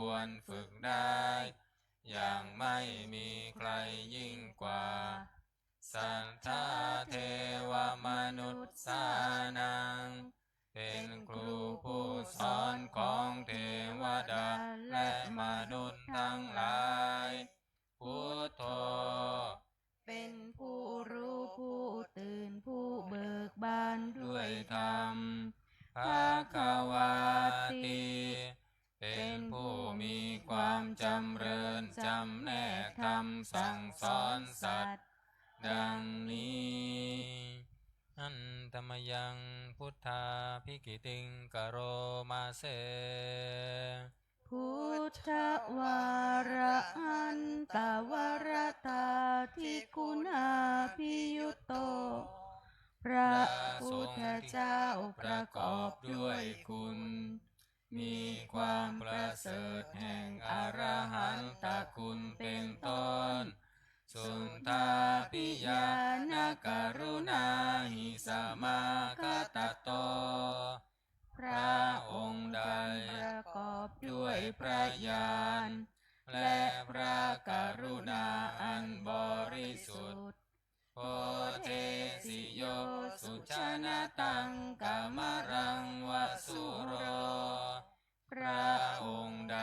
ควรฝึกได้อย่างไม่มีใครยิ่งกว่าสัทธาเทวมนุษย์สานังเป็นครูผู้สอนของเทวดาและมนุษย์ทั้งหลายพุทโธเป็นผู้รู้ผู้ตื่นผู้เบิกบานด้วยธรรมภควาติเป็นผู้มีความจำเริญจำแนกธรรมสั่งสอนสัตว์ดังนี้อันตมยังพุทธาภิกิติงกโรมาเสพุทธวาระอันตวรตาทิคุณาภิยุตโตพระพุทธเจ้าประกอบด้วยคุณมีความประเสริฐแห่งอรหันตคุณเป็นต้นสุนทาปิยานกรุณาหิสมาคตโตพระองค์ใดประกอบด้วยพระญาณและพระกรุณาอันบริสุทธิ์โพเทสิโยสุชนะตังกามรังวสุโรพระองค์ใด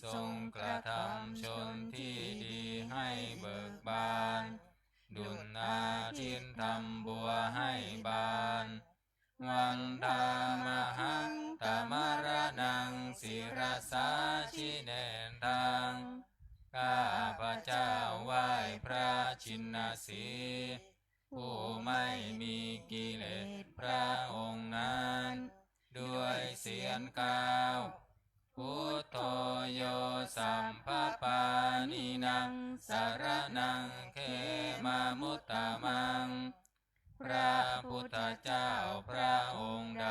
ทรงกระทำชนที่ดีให้เบิกบานดุจอาทิตย์ทำบัวให้บานวันตามหังตมรนังศิรสาชิเนตังข้าพระเจ้าไหว้พระชินสีห์ผู้ไม่มีกิเลสพระองค์นั้นด้วยเสียงกล่าวพุทโธโยสัมภปานินังสารนังเขมามุตตะมังพระพุทธเจ้าพระองค์ใด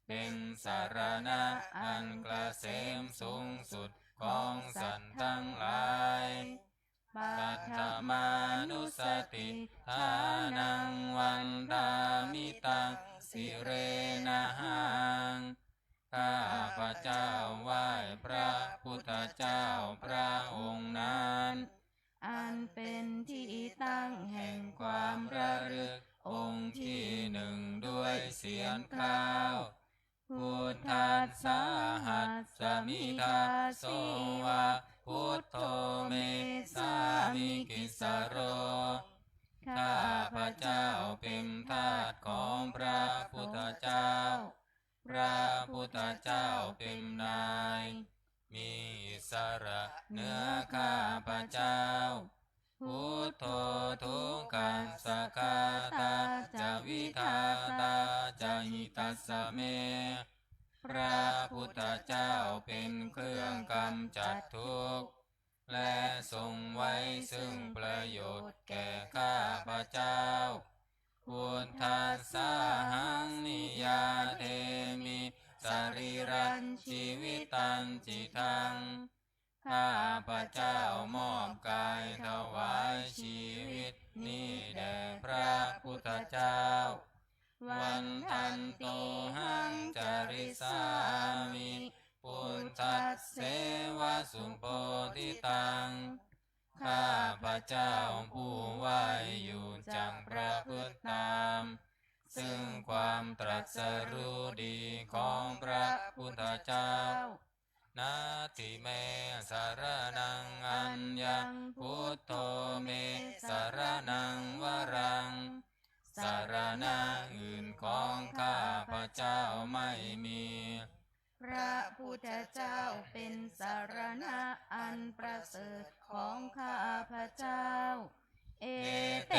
เป็นสารณะอันเกษมสูงสุดของสัตว์ทั้งหลายปัตถมานุสติทานังวันดามิตังสิเรนะหังข้าพระเจ้าไหว้พระพุทธเจ้าพระองค์นั้นอันเป็นที่ตั้งแห่งความระลึกองค์ที่หนึ่งด้วยเสียงกล่าวพุทธัสสะหัสสมิทาโสวะพุทโธเมสามิกิสโรข้าพระเจ้าเป็นทาสของพระพุทธเจ้าพระพุทธเจ้าเป็นนายมีอิสระเหนือข้าพระเจ้าพุทโธทุกขังสกาตาจะวิทาตาจะหิตัสสะเมพระพุทธเจ้าเป็นเครื่องกำจัดทุกข์และทรงไว้ซึ่งประโยชน์แก่ข้าพระเจ้าพุทธัสสะหังนิยาเทมิสรีรังชีวิตังจิตังข้าพระเจ้ามอบกายถวายชีวิตนี้แด่พระพุทธเจ้าวันทันโตหังจาริสามิพุทธัสเสวะสุโพธิตังข้าพระเจ้าผู้ไหวอยู่จังประพฤติตามซึ่งความตรัสรู้ดีของพระพุทธเจ้านาทิเมสารนังอัญญังพุทโธเมสารนังวรังสารณะอื่นของข้าพระเจ้าไม่มีพระพุทธเจ้าเป็นสารณะอันประเสริฐของข้าพระเจ้าเอเต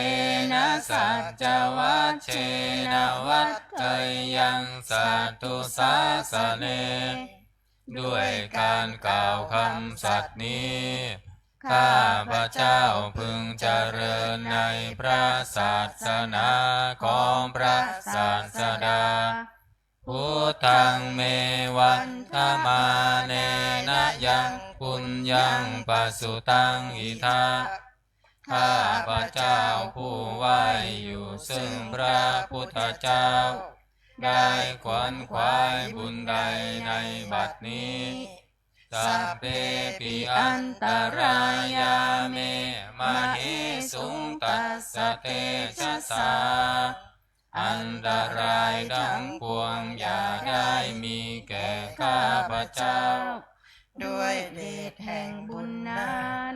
นะสัจจวัชเชนะวัตเตยังสัตตุสาสเนด้วยการกล่าวคำสัตย์นี้ข้าพระเจ้าพึงเจริญในพระศาสนาของพระศาสดาพุทธังเมวันธมาเนนะยังปุญญังปัสสุตังอิทาข้าพระเจ้าผู้ไหวอยู่ซึ่งพระพุทธเจ้าได้ขวนขวายบุญใดในบัดนี้ สัพเพปิอันตรายาเมมหิสุงตัสสะเตชะสาอันตรายทั้งปวงอย่าได้มีแก่ข้าพเจ้าด้วยเดชแห่งบุญนั้น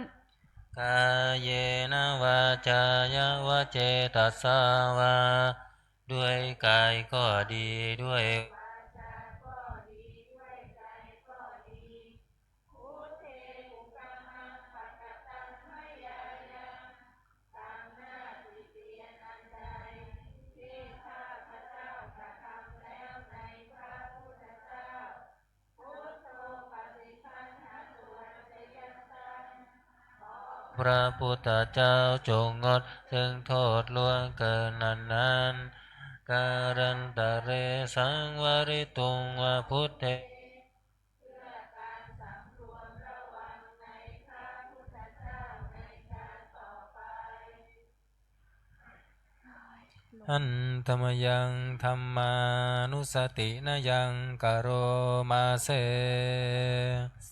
กายเยนะวาจายะวะเจตัสสาวาด้วยกายก็ดีด้วยพระพุทธเจ้าจงงดซึ่งโทษล่วงเกินนั้นการันตะเรสังวริตุงวะพุทธอันธรรมยังธรรมานุสตินะยังกโรมาเส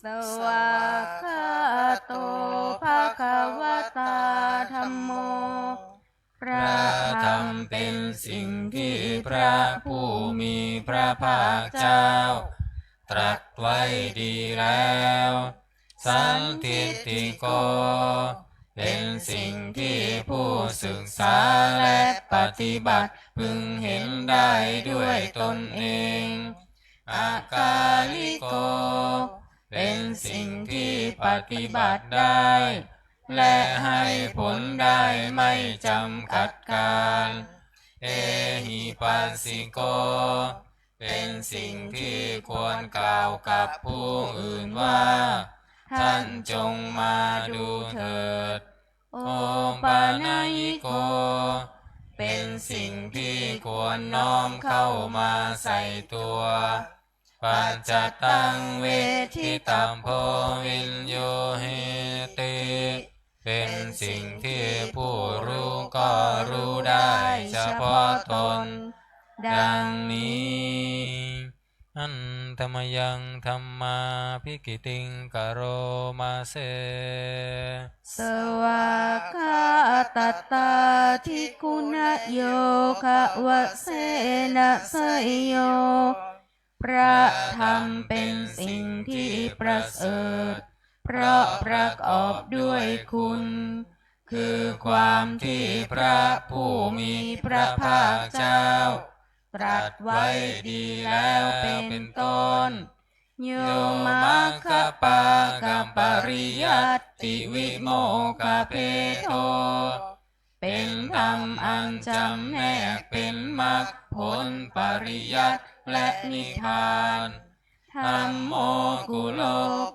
สวากขาโตภะคะวะตาธัมโมพระธรรมเป็นสิ่งที่พระผู้มีพระภาคเจ้าตรัสไว้ดีแล้วสันทิฏฐิโกเป็นสิ่งที่ผู้ศึกษาและปฏิบัติพึงเห็นได้ด้วยตนเองอากาลิโกเป็นสิ่งที่ปฏิบัติได้และให้ผลได้ไม่จำกัดการเอหิปัสสิโกเป็นสิ่งที่ควรกล่าวกับผู้อื่นว่าท่านจงมาดูเถิดโอปานายิโกเป็นสิ่งที่ควรน้อมเข้ามาใส่ตัวปัจจตังเวทิตัมโพวินโยเหติเป็นสิ่งที่ผู้รู้ก็รู้ได้เฉพาะตนดังนี้อันธรรมยังธรรมาภิกิติงกโรมาเสสวากขาตตาทิกุณโยคะวะเสนะสยโยพระธรรมเป็นสิ่งที่ประเสริฐเพราะประกอบด้วยคุณคือความที่พระผู้มีพระภาคเจ้าตรัสไว้ดีแล้วเป็นต้นโยมัคคปากัมปริยัตติวิโมกขเพโทเป็นธรรมอันจำแนกเป็นมรรคผลปริยัติและนิพพานธัมโมกุโล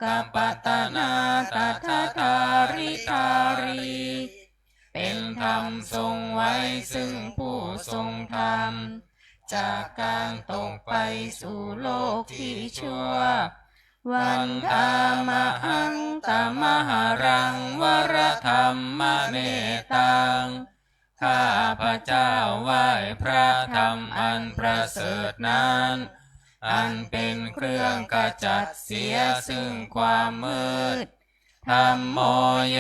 กัมปตนาตัทธาริธารีเป็นธรรมทรงไว้ซึ่งผู้ทรงธรรมจากการตกไปสู่โลกที่ชั่ววันธามหังตมหารังวรธรรมเมตังข้าพระเจ้าไหว้พระธรรมอันประเสริฐนั้นอันเป็นเครื่องกจัดเสียซึ่งความมืดธัมโมโย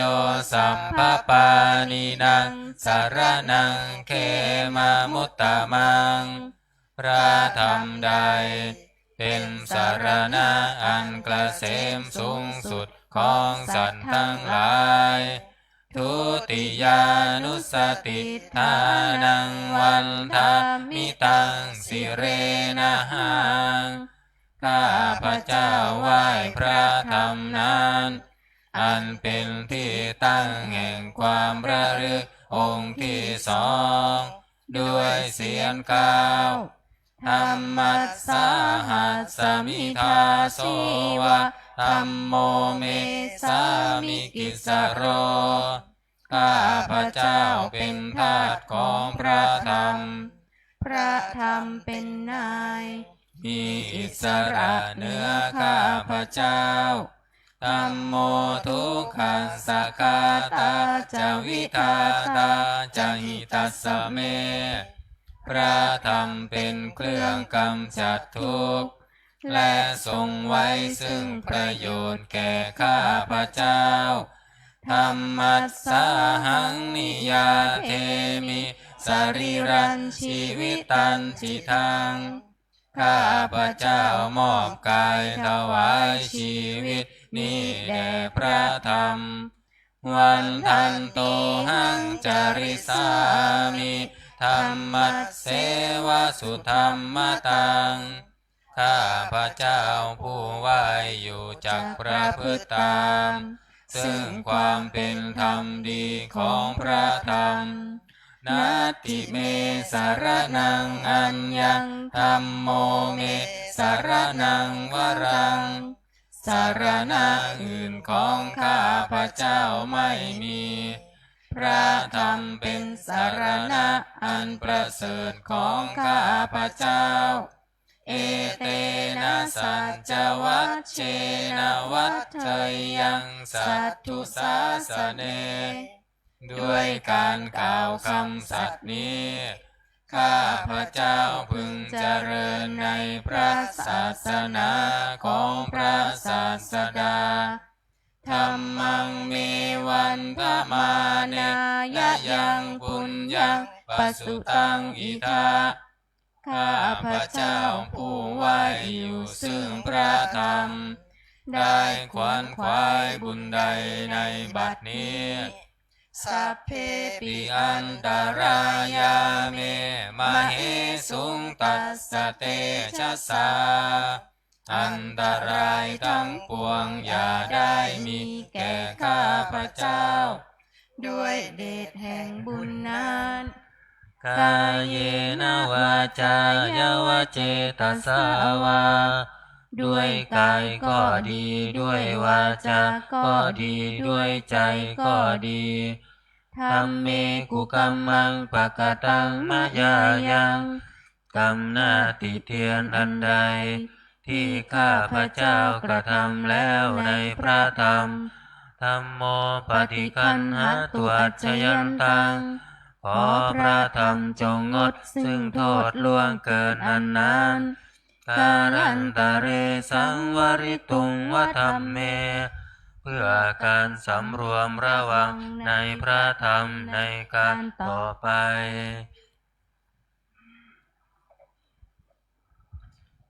สัมภปานินังสารนังเขมามุตตะมังพระธรรมใดเป็นสารณะอันเกษมสูงสุดของสัตว์ทั้งหลายทุติยานุสติทานังวันธามิตังสิเรนะหังข้าพระเจ้าไหว้พระธรรมนั้นอันเป็นที่ตั้งแห่งความระลึกองค์ที่สองด้วยเสียงกล่าวธัมมัสสาหัสสมิทาโสวะธัมโมเมสามิกิสโรข้าพระเจ้าเป็นทาสของพระธรรมพระธรรมเป็นนายมีอิสระเหนือข้าพระเจ้าธัมโมทุกขังสกาตาจวิทาตาจหิตัสสะเมพระธรรมเป็นเครื่องกำจัดทุกข์ และทรงไว้ซึ่งประโยชน์แก่ข้าพเจ้าธรรมัสสาหังนิยาเทมิสรีรันชีวิตันจิตังข้าพเจ้ามอบกายถวายชีวิตนี้แด่พระธรรมวันทันโตหังจาริสามิธรรมัสเสวสุธรรมตังข้าพเจ้าผู้ไหวอยู่จักประพฤติตามซึ่งความเป็นธรรมดีของพระธรรมนาติเมสารนังอัญญังธัมโมเมสารนังวรังสารณะอื่นของข้าพเจ้าไม่มีพระธรรมเป็นสารณะอันประเสริฐของข้าพเจ้าเอเตนะสัจจวัชเชนะวัฏเทยังสัตถุสาสเนด้วยการกล่าวคำสัตย์นี้ข้าพเจ้าพึงเจริญในพระศาสนาของพระศาสดาธัมมังเมวันทมาเนยยังปุญญังปสุตังอิทาข้าพเจ้าผู้ไหวอยู่ซึ่งพระธรรมได้ขวนขวายบุญใดในบัดนี้สัพเพปิอันตรายาเมมเหสุงตัสสะเตชะสาอันตรายทั้งปวงอย่าได้มีแก่ข้าพเจ้าด้วยเดชแห่งบุญนั้นกายเยนะวาจายาวเจตสาวาด้วยกายก็ดีด้วยวาจาก็ดีด้วยใจก็ดีธัมเมกุกัมมังปะกตังมะยายังกรรมหน้าติเตียนอันใดที่ข้าพเจ้ากระทำแล้วในพระธรรมธัมโมปฏิคันหตุอัจฉยันตังขอพระธรรมจงงดซึ่งโทษล่วงเกินอันนั้นการันตะเรสังวริตุงวธัมเมเพื่อการสำรวมระวังในพระธรรมในการต่อไป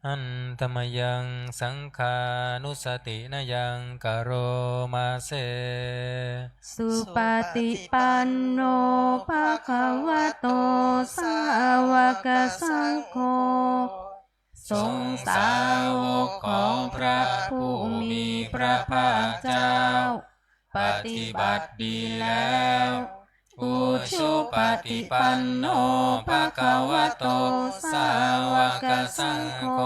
อันตมยังสังขานุสตินยังกโรมาเสสุปฏิปันโนภะคะวะโตสาวกสังโฆทรงสาวกของพระผู้มีพระภาคเจ้าปฏิบัติดีแล้วอุชุปฏิปันโนภะคะวะโตสาวกสังโฆ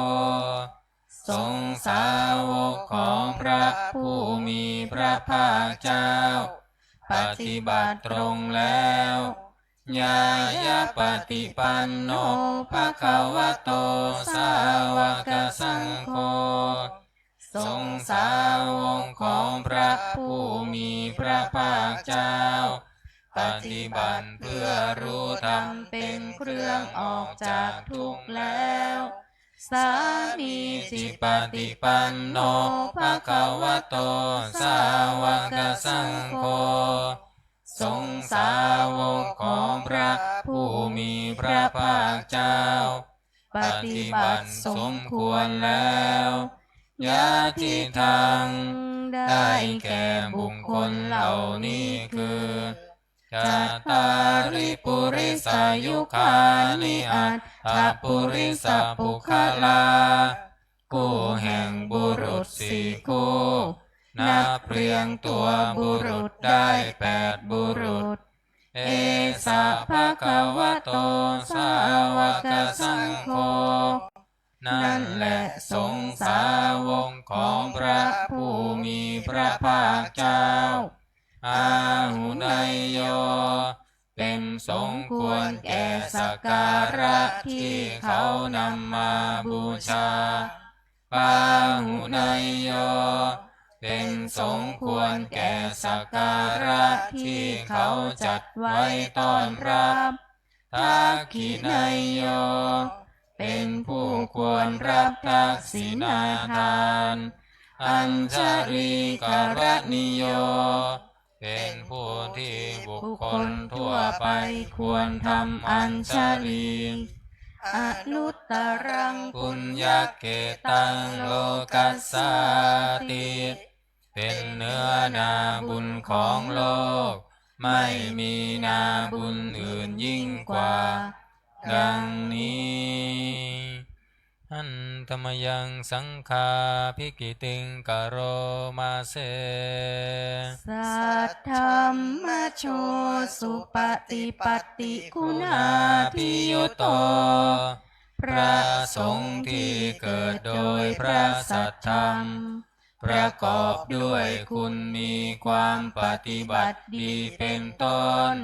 ทรงสาวกของพระผู้มีพระภาคเจ้าปฏิบัติตรงแล้วญาญาปฏิปันโนภะคะวะโตสาวกสังโฆทรงสาวกของพระผู้มีพระภาคเจ้าปฏิบัติเพื่อรู้ธรรมเป็นเครื่องออกจากทุกข์แล้วสามีจิปฏิปันโนภะคะวะโตสาวกสังโฆทรงสาวกของพระผู้มีพระภาคเจ้าปฏิบัติสมควรแล้วญาติทางได้แก่บุคคลเหล่านี้คือจัตตาริปุริสายุคานิอัตถปุริสปุคลาคู่แห่งบุรุษสี่คู่นับเรียงตัวบุรุษได้8บุรุษเอสะภะคะวะโตสาวกสังโฆนั่นแหละสงฆ์สาวกของพระผู้มีพระภาคเจ้าอาหุนายโยเป็นสมควรแก่สักการะที่เขานำมาบูชาปาหุนายโยเป็นสมควรแก่สักการะที่เขาจัดไว้ต้อนรับทักขินายโย เป็นผู้ควรรับทักษิณาทานอัญชลีกรณิโยเป็นผู้ที่บุคคลทั่วไปควรทำอัญชลีอนุตตรัง ปุญญเกตังโลกัสสาติเป็นเนื้อนาบุญของโลกไม่มีนาบุญอื่นยิ่งกว่าดังนี้อันธรรมยังสังฆาภิกิติงกโรมาเสสัทธัมมโชสุปฏิปัตติคุณาภิยุตโตพระสงฆ์ที่เกิดโดยพระสัทธรรมประกอบด้วยคุณมีความปฏิบัติดีเป็นต้น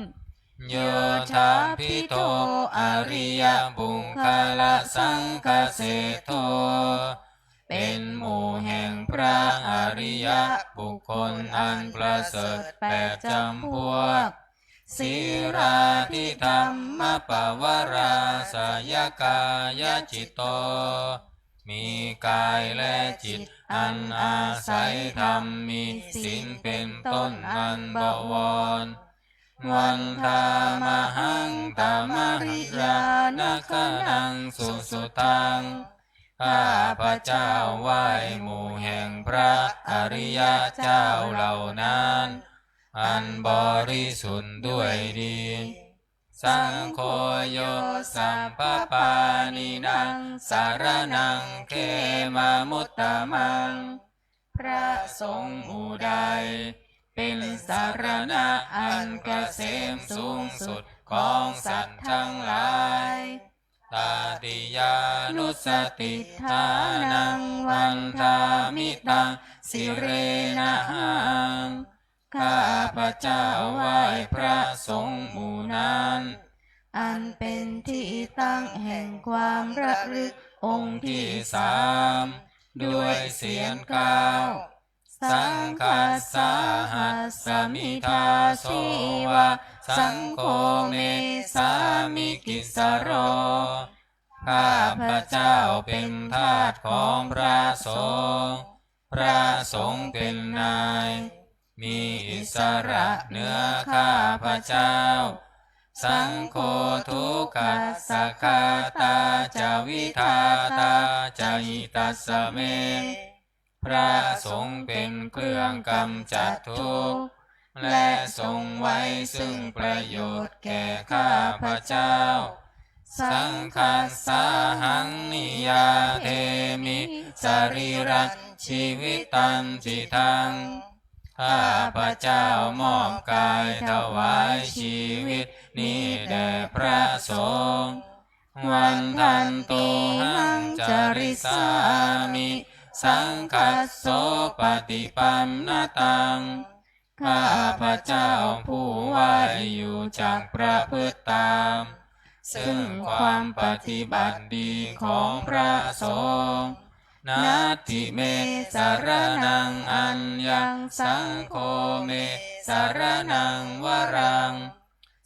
โยธาภิโตอริยบุคคลสังฆเสโทเป็นหมู่แห่งพระอริยบุคคลอันประเสริฐแปดจำพวกสีราทิธรรมปวาราสยกายจิตโตมีกายและจิตอันอาศัยธรรมมีศีลเป็นต้นอันบวรวันธามหังตามริยานาคนังสุสุตังข้าพระเจ้าไหว้หมู่แห่งพระอริยเจ้าเหล่านั้นอันบริสุทธิ์ด้วยดีสังโฆโยสัมปปานินังสารนังเขมามุตตมังพระสงฆ์หมู่ใดเป็นสารณะอันเกษมสูงสุดของสัตว์ทั้งหลายตาติยานุสติฐานังวันทามิตังสิเรนะหังข้าพระเจ้าไหว้พระสงฆ์หมู่นั้นอันเป็นที่ตั้งแห่งความระลึกองค์ที่สามด้วยเสียงกล่าวสังคัสสาหัสสมิทาโสวะสังโฆเมสามิกิสโรข้าพระเจ้าเป็นทาสของพระสงฆ์พระสงฆ์เป็นนายมีอิสระเหนือข้าพระเจ้าสังโฆทุกขัสสะคาตาจาวิทาตาจาหิตัสสะเมพระสงฆ์เป็นเครื่องกำจัดทุกข์และทรงไว้ซึ่งประโยชน์แก่ข้าพระเจ้าสังคัสสาหังนิยาเทมิสรีระชีวิตันจิตังข้าพระเจ้ามอบกายถวายชีวิตนี้แด่พระสงฆ์วันทันตุหังจริสามิสังคัสโสปฏิปันนตังข้าพระเจ้าผู้ไหวอยู่จากประพฤติตามซึ่งความปฏิบัติดีของพระสงฆ์นาทิเมสารนังอัญญังสังโฆเมสารนังวรัง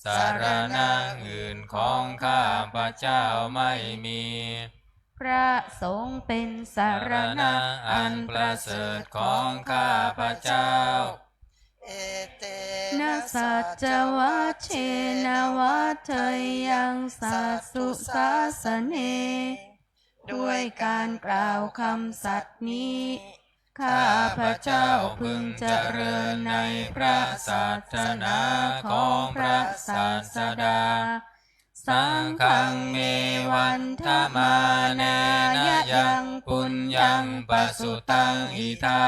สารนังอื่นของข้าพระเจ้าไม่มีพระสงฆ์เป็นสารณะอันประเสริฐของข้าพระเจ้านาสัจจวัชเชนวัฏเทยังสัสสุสาสเนด้วยการกล่าวคำสัตย์นี้ข้าพระเจ้าพึงเจริญในพระศาสนาของพระศาสดาสังฆังเมวันธมาเนนะยังปุญญังปสุตังอิทา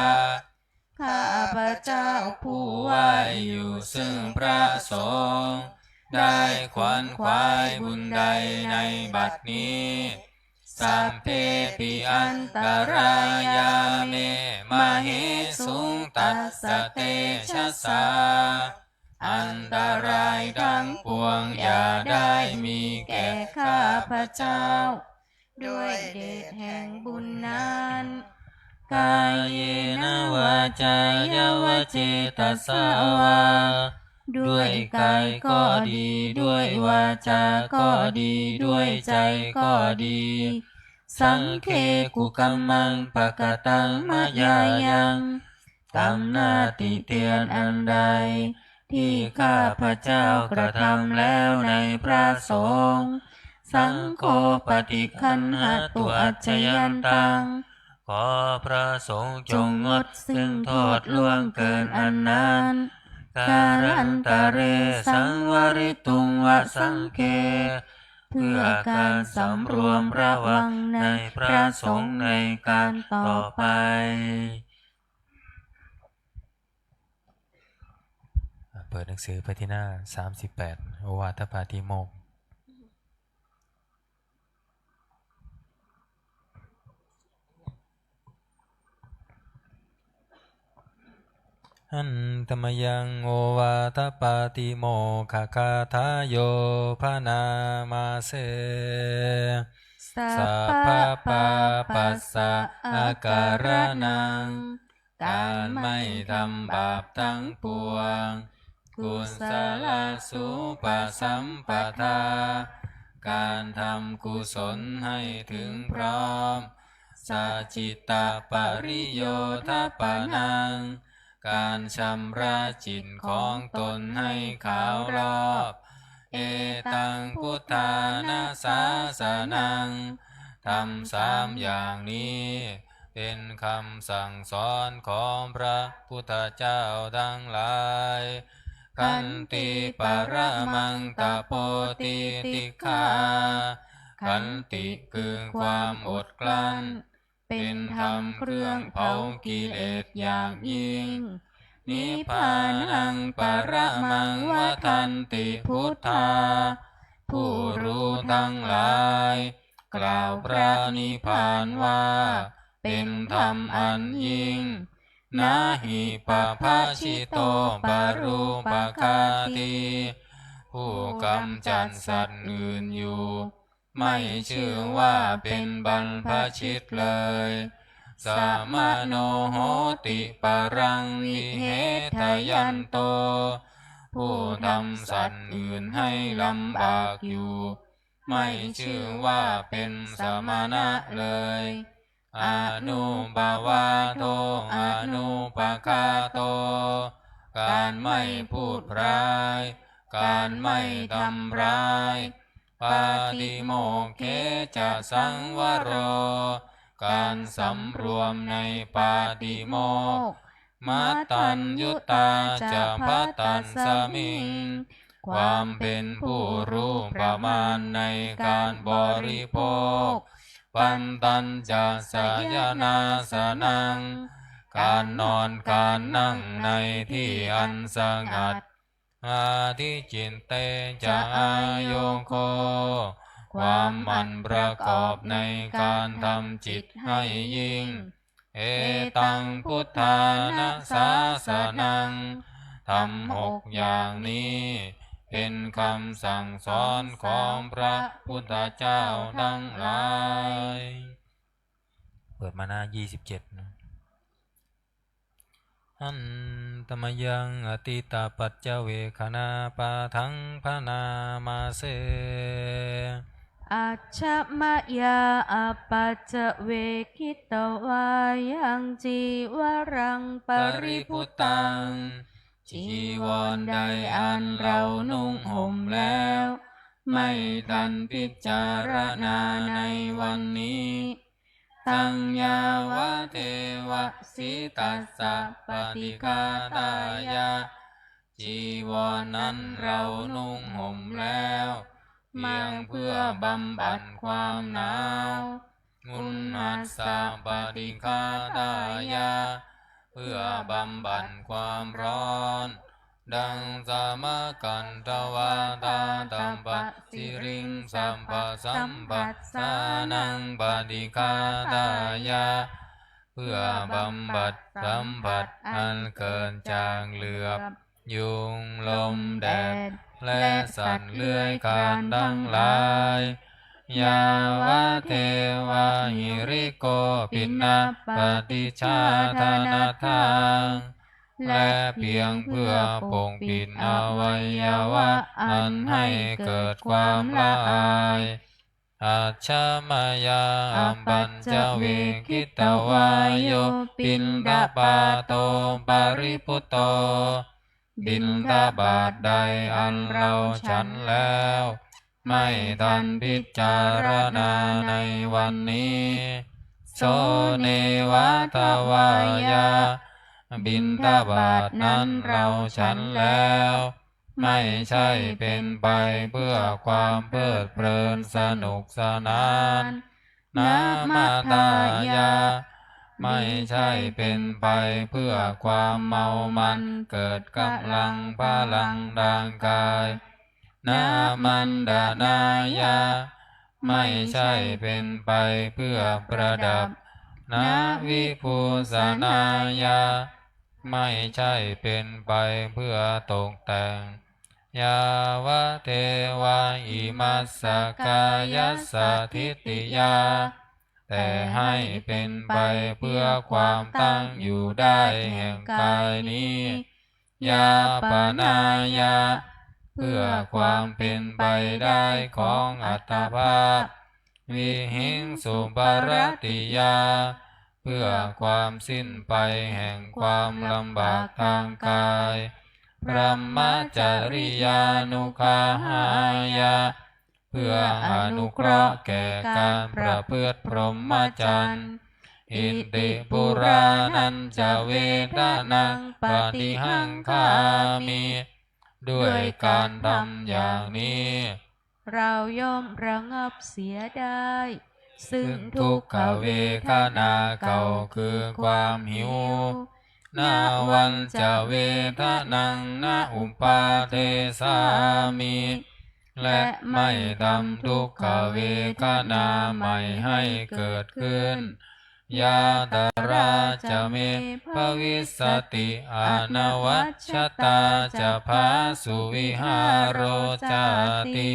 ข้าพระเจ้าผู้ไหวอยู่ซึ่งพระสงฆ์ได้ขวนขวายบุญใดในบัดนี้สัพเพปิอันตรายาเมมเหสุงตัสสะเตชะสาอันตรายทั้งปวงอย่าได้มีแก่ข้าพระเจ้าด้วยเดชแห่งบุญนั้นกายเยนะวาจายวเจตสสาวา ด้วยกายก็ดีด้วยวาจาก็ดีด้วยใจก็ดีสังเคกุกัมมังปะกตังมะยายังกรรมหน้าติเตียนอันใดที่ข้าพเจ้ากระทำแล้วในพระสงฆ์สังโฆปฏิคันหตุอัจฉยันตังขอพระสงฆ์จงงดซึ่งโทษล่วงเกินอันนั้นการันตะเรสังวริตุงวสังเคเพื่อการสำรวมระวังในพระสงฆ์ในการต่อไปเปิดหนังสือไปที่หน้า38โอวาทปาติโมกข์อันตมยังโอวาทปาติโมกขคาทายโยพนามาเสสัพพะปาปัสสะอาการนังการไม่ทำบาปทั้งปวงกุศลสุปสัมปทาการทำกุศลให้ถึงพร้อมสัจจิตาปริโยทปนังการชำระจิตของตนให้ขาวรอบเอตังพุทธานาสาสนังทำ3อย่างนี้เป็นคำสั่งสอนของพระพุทธเจ้าทั้งหลายขันติปรมังตโปติติฆาขันติคือความอดกลั้นเป็นธรรมเครื่องเผากิเลสอย่างยิ่งนิพพานังปรมังวทันติพุทธาผู้รู้ทั้งหลายกล่าวพระนิพพานว่าเป็นธรรมอันยิ่งนาหิปภาชิโตปรูปคาติผู้กำจัดสัตว์อื่นอยู่ไม่ชื่อว่าเป็นบรรพชิตเลยสามโนโหติปรังวิเหทยันโตผู้ทำสัตว์อื่นให้ลำบากอยู่ไม่ชื่อว่าเป็นสมณะเลยอนุบาวาโทอนุปคาโตการไม่พูดร้ายการไม่ทำร้ายปาติโมกเขจะสังวโรการสำรวมในปาติโมกข์มัตตัญญุตาจะพัตตัสสมิงความเป็นผู้รู้ประมาณในการบริโภคปันตัญจะสยนาสนังการนอนการนั่งในที่อันสงัดอาทิจินเตจะอายโคความมันประกอบในการทำจิตให้ยิ่งเอตังพุทธานาสาสนังทำ6อย่างนี้เป็นคำสั่งสอนของพระพุทธเจ้าทั้งหลายเปิดมาหน้า27นะอันตมยังอติตาปัจเจเวคณาปาทังพนามาเสอัจฉมยาอปัจจเวคิตวายังจีวรังปริพุตังจีวรใดอันเรานุ่งห่มแล้วไม่ทันพิจารณาในวันนี้ตังยาวะเทวะสิตัสสะปฏิฆาตายะจีวรนั้นเรานุ่งห่มแล้วเพียงเพื่อบำบัดความหนาวมุนหัสสะปฏิฆาตายะเพื่อบำบัดความร้อนดังสามกันตวาตาตัมปัสสิริงสัมปสัมปัสสานังปฏิฆาตายะเพื่อบำบัดสัมผัสอันเกินจางเหลือบยุงลมแดดและสัตว์เลื้อยคลานทั้งหลายยาวะเทวะหิริโกปินะปฏิชาธนาทัง และเพียงเพื่อปกปิดอวัยวะอันให้เกิดความละอายอัจฉมายาอัมปัญจเวคิตวายโยปินดาบาโตปาริพุตโตบิณฑบาตใดอันเราฉันแล้วไม่ทันพิจารณาในวันนี้โสเนวะทวายาบิณฑบาตนั้นเราฉันแล้วไม่ใช่เป็นไปเพื่อความเพลิดเพลินสนุกสนานนามาตายาไม่ใช่เป็นไปเพื่อความเมามันเกิดกำลังพลังทางกายนามันดานายาไม่ใช่เป็นไปเพื่อประดับนาวิภูสนายาไม่ใช่เป็นไปเพื่อตกแต่งยาวะเทวาอิมัสสกายสถิติยาแต่ให้เป็นไปเพื่อความตั้งอยู่ได้แห่งกายนี้ยาปนายาเพื่อความเป็นไปได้ของอัตภาพวิหิงสุปรติยาเพื่อความสิ้นไปแห่งความลำบากทางกายพรหมจริยานุคาหายาเพื่ออนุเคราะห์แก่การประพฤติพรหมจรรย์อิติปุรานันจะเวทนังปฏิหังคามิด้วยการทำอย่างนี้เราย่อมระงับเสียได้ซึ่งทุกขเวทนาเก่าคือความหิวนาวันจะเวทนังนาอุปาเทสามิและไม่ทำทุกขเวทนาใหม่ให้เกิดขึ้นยาตราจะเมภวิสติอนวัชชตาจะพาสุวิหารโรจาติ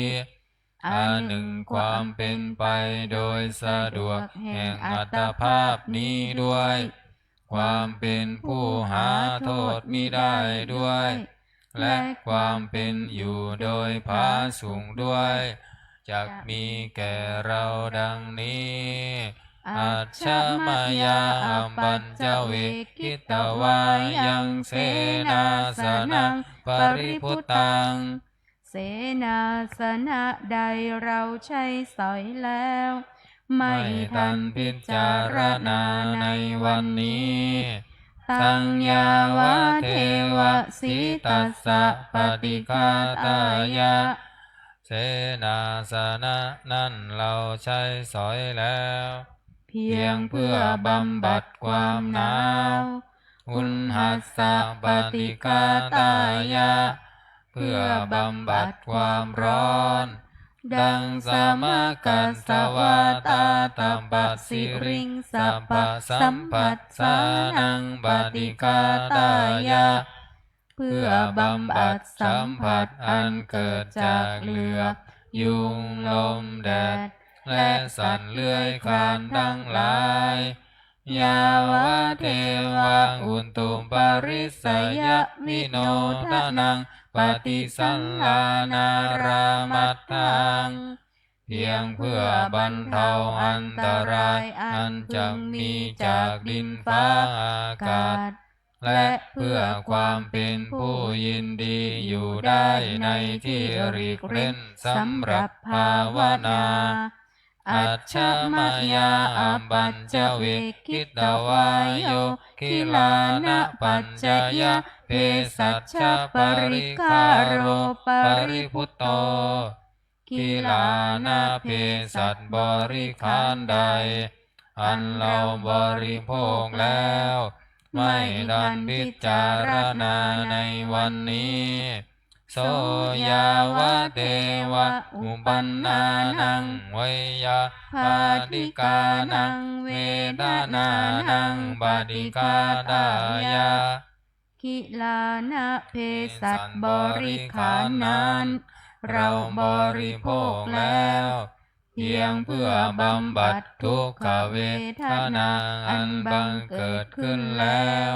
อันหนึ่งความเป็นไปโดยสะดวกแห่งอัตภาพนี้ด้วยความเป็นผู้หาโทษมิได้ด้วยและความเป็นอยู่โดยผาสุกด้วยจักมีแก่เราดังนี้อัจฉมายาอัมปัญจเวคิตวายังเสนาสนังปริพุตตังเสนาสนะใดเราใช้สอยแล้วไม่ทันพิจารณาในวันนี้ตังยาวะเทวสิตัสสะปฏิฆาตายะเสนาสนะนั่นเราใช้สอยแล้วเพียงเพื่อบำบัดความหนาวอุณหัสสะปฏิฆาตายะเพื่อบำบัดความร้อนดังสมกัสสวาตาตัมปัสสิริงสัพพสัมปัสสานังปฏิฆาตายะเพื่อบำบัดสัมผัสอันเกิดจากเหลือบยุงลมแดดและสัตว์เลื้อยคลานทั้งหลายยาวะเทวะอุนตุปาริสยวิโนทนังปฏิสัลลานารามัตถังเพียงเพื่อบรรเทาอันตรายอันจะมีจากดินฟ้าอากาศและเพื่อความเป็นผู้ยินดีอยู่ได้ในที่หลีกเร้นสำหรับภาวนาอัจฉมายาอัมปัญจเวคิตวายโยคิลานะปัญจยะเภสัชชปริคารโรปริพุตโตคิลานะเภสัชบริขารใดอันเราบริโภคแล้วไม่ดันพิจารณาในวันนี้โสยาวะเทวะอุปันนานังเวยาปาติกานังเวทนานังปฏิฆาตายะคิลานะเภสัชบริขารนั้นเราบริโภคแล้วเพียงเพื่อบำบัดทุกขเวทนาอันบังเกิดขึ้นแล้ว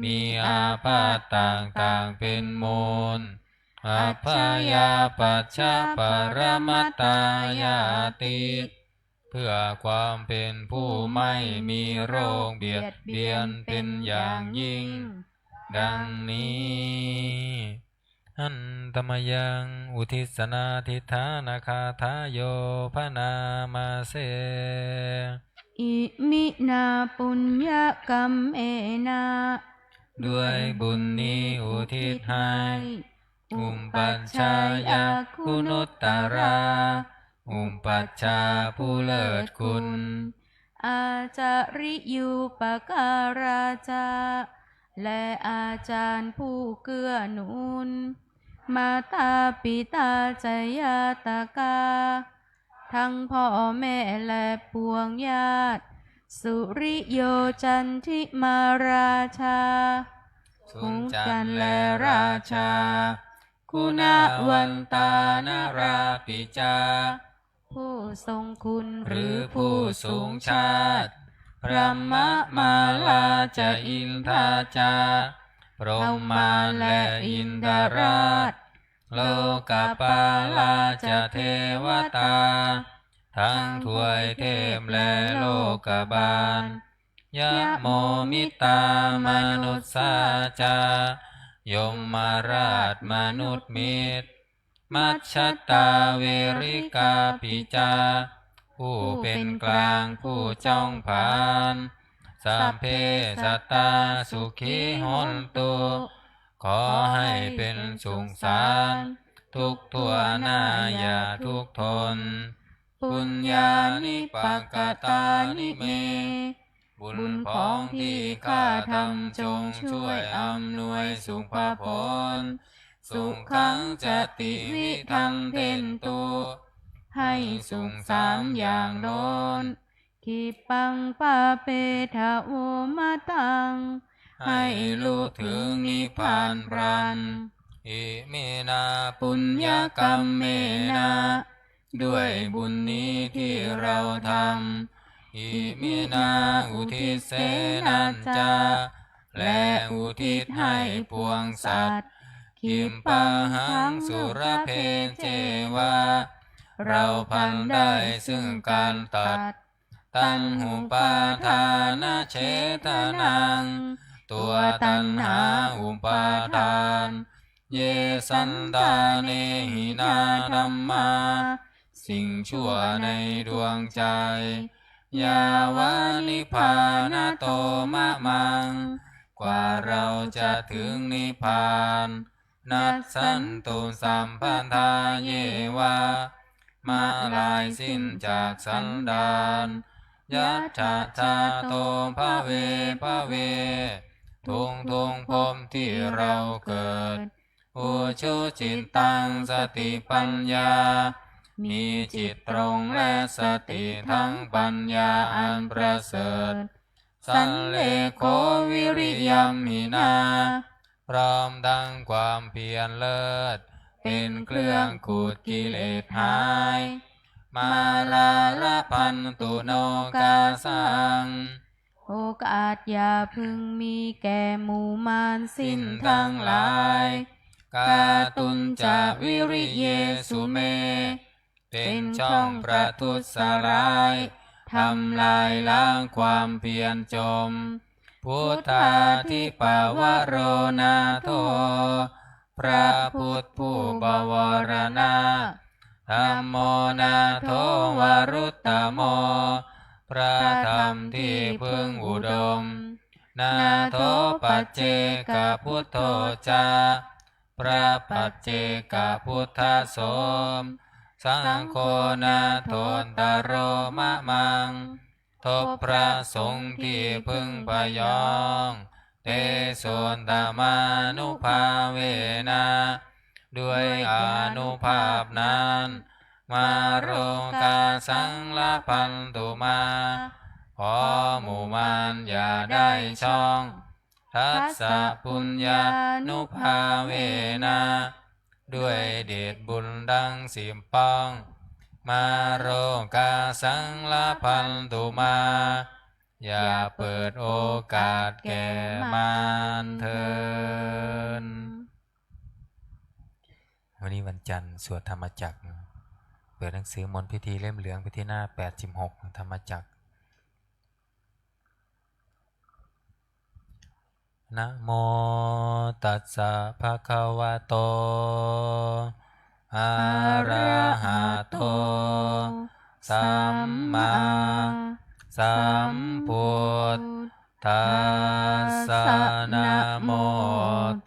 มีอาพาธต่างๆเป็นมูลอัพพยาปัชชะปรมัตตายาติเพื่อความเป็นผู้ไม่มีโรคเบียดเบียนเป็นอย่างยิ่งดังนี้อันตมยังอุทิศนาทิฐานาคาทาโยพนามาเสอิมินาปุญญกรรมเอนะด้วยบุญนี้อุทิศให้อุปปัชฌายาคุณุตตราอุปปัชฌาย์ผู้เลิศคุณอาจาริยูปการาจาและอาจารย์ผู้เกื้อหนุนมาตาปิตาจยาตกาทั้งพ่อแม่และปวงญาติสุริโยจันทิมาราชาสุนจันและราชาคุณวันตานาราปิจาผู้ทรงคุณหรือผู้สูงชาติพระมะมาลาจะอินทาจาพรหมาและอินทราชโลกปาลาจะเทวตาทั้งถวยเทพและโลกบาลยะโมมิตามนุษสาจายมมาราชมนุษย์มิตรมัชฌตาเวริกาปิจาผู้เป็นกลางผู้จ้องผานสัพเพสัตตาสุขีหนตุขอให้เป็นสุขสารทุกทั่วหน้าอย่าทุกทนปุญญานิปักกตานิเมบุญของที่ข้าทำจงช่วยอำนวยสุขผลสุขังจติวิทังเทนตุให้สุขสามอย่างโน้นขีปังปะเปทะโอมะตังให้รู้ถึงนิพพานพรันอิมินาปุญญกรรมเมนะด้วยบุญนี้ที่เราทำอิมินาอุทิศเสนัจจาและอุทิศให้ปวงสัตว์คิมปะหังสุรเพเจวาเราพันได้ซึ่งการตัดตัณหุปาทานะเฉทนังตัวตัณหาอุปาทานเยสันตาเนหินาธัมมาสิ่งชั่วในดวงใจยาวานิพานะโตมะมังกว่าเราจะถึงนิพพานนัสสันตุสัมพันธาเยวามาลายสิ้นจากสันดานยัตถาชาโตภะเวภะเวทุงพรหมที่เราเกิดอุชุจิตตังสติปัญญามีจิตตรงและสติทั้งปัญญาอันประเสริฐสันเลโควิริยัมหินาพร้อมดังความเพียรเลิศเป็นเครื่องขูดกิเลสหายมาลาละพันตุโนกาสังโอกาสอย่าพึงมีแก่หมู่มารสิ้นทั้งหลายกาตุนจะวิริเยสุเมเป็นช่องประทุษร้ายทำลายล้างความเพียรจมพุทธาทิปาวโรนาโทพระพุทธผู้บวรณาธัมโมนาโทวรุตตโมพระธรรมที่พึงอุดมนาโทปัจเจกพุทโธจาพระปัจเจกพุทธโสมสังโฆนาโทนตโรมะมังทบพระสงฆ์ที่พึงพยองเตโสนตมานุภาเวนะด้วยอานุภาพนั้นมาโรกาสังละพันตุมาขอหมู่มารอย่าได้ช่องทัสสะปุญญานุภาเวนะด้วยเดชบุญดังสิบปองมาโรกาสังละพันตุมา อย่าเปิดโอกาสแก่มารเถิดวันนี้วันจันทร์สวดธรรมจักรเปิดหนังสือมนต์พิธีเล่มเหลืองไปที่หน้า86ธรรมจักรนะโมตัสสะภะคะวะโตอะระหะโตสัมมาสัมพุทธัสสะนะโม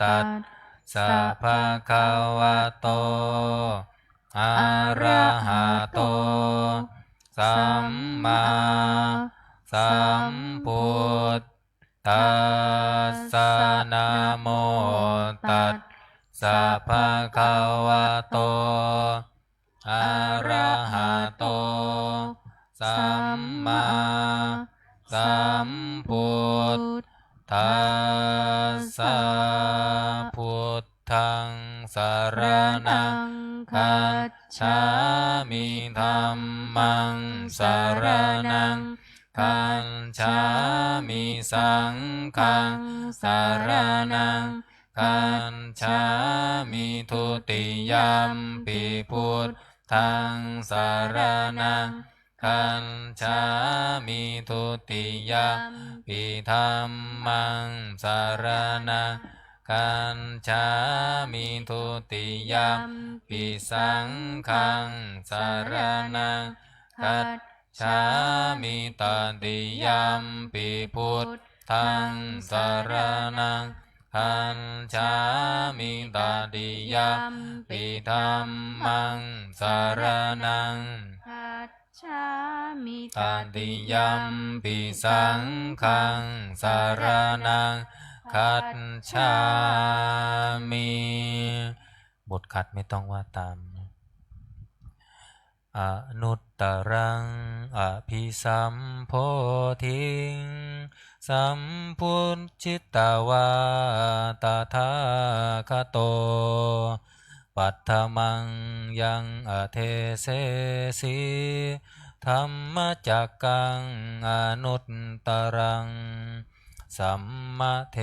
ตัสสะภะคะวะโตอะระหะโตสัมมาสัมพุทธัสสะนะโมตัสสะภะคะวะโตอะระหะโตสัมมาสัมพุทธัสสะพุทธังสรณังคัจฉามิธัมมังสรณังคัจฉามิสังฆังสรณังคัจฉามิทุติยัมปิพุทธังสรณังคัจฉามิทุติยัมปิธัมมังสรณังคัจฉามิทุติยัมปิสังฆังสรณังคัจฉามิตติยัมปิพุทธังสรณังคัจฉามิตติยัมปิธัมมังสรณังคัจฉามิตติยัมปิสังฆังสรณังคัจฉามิบทขัดไม่ต้องว่าตามอนุตตรังอภิสัมโพธิงสัมพุทธิตวาตถาคโตปัตถมังยังอเทเสสีธัมมจักกังอนุตตรังสัมมาเท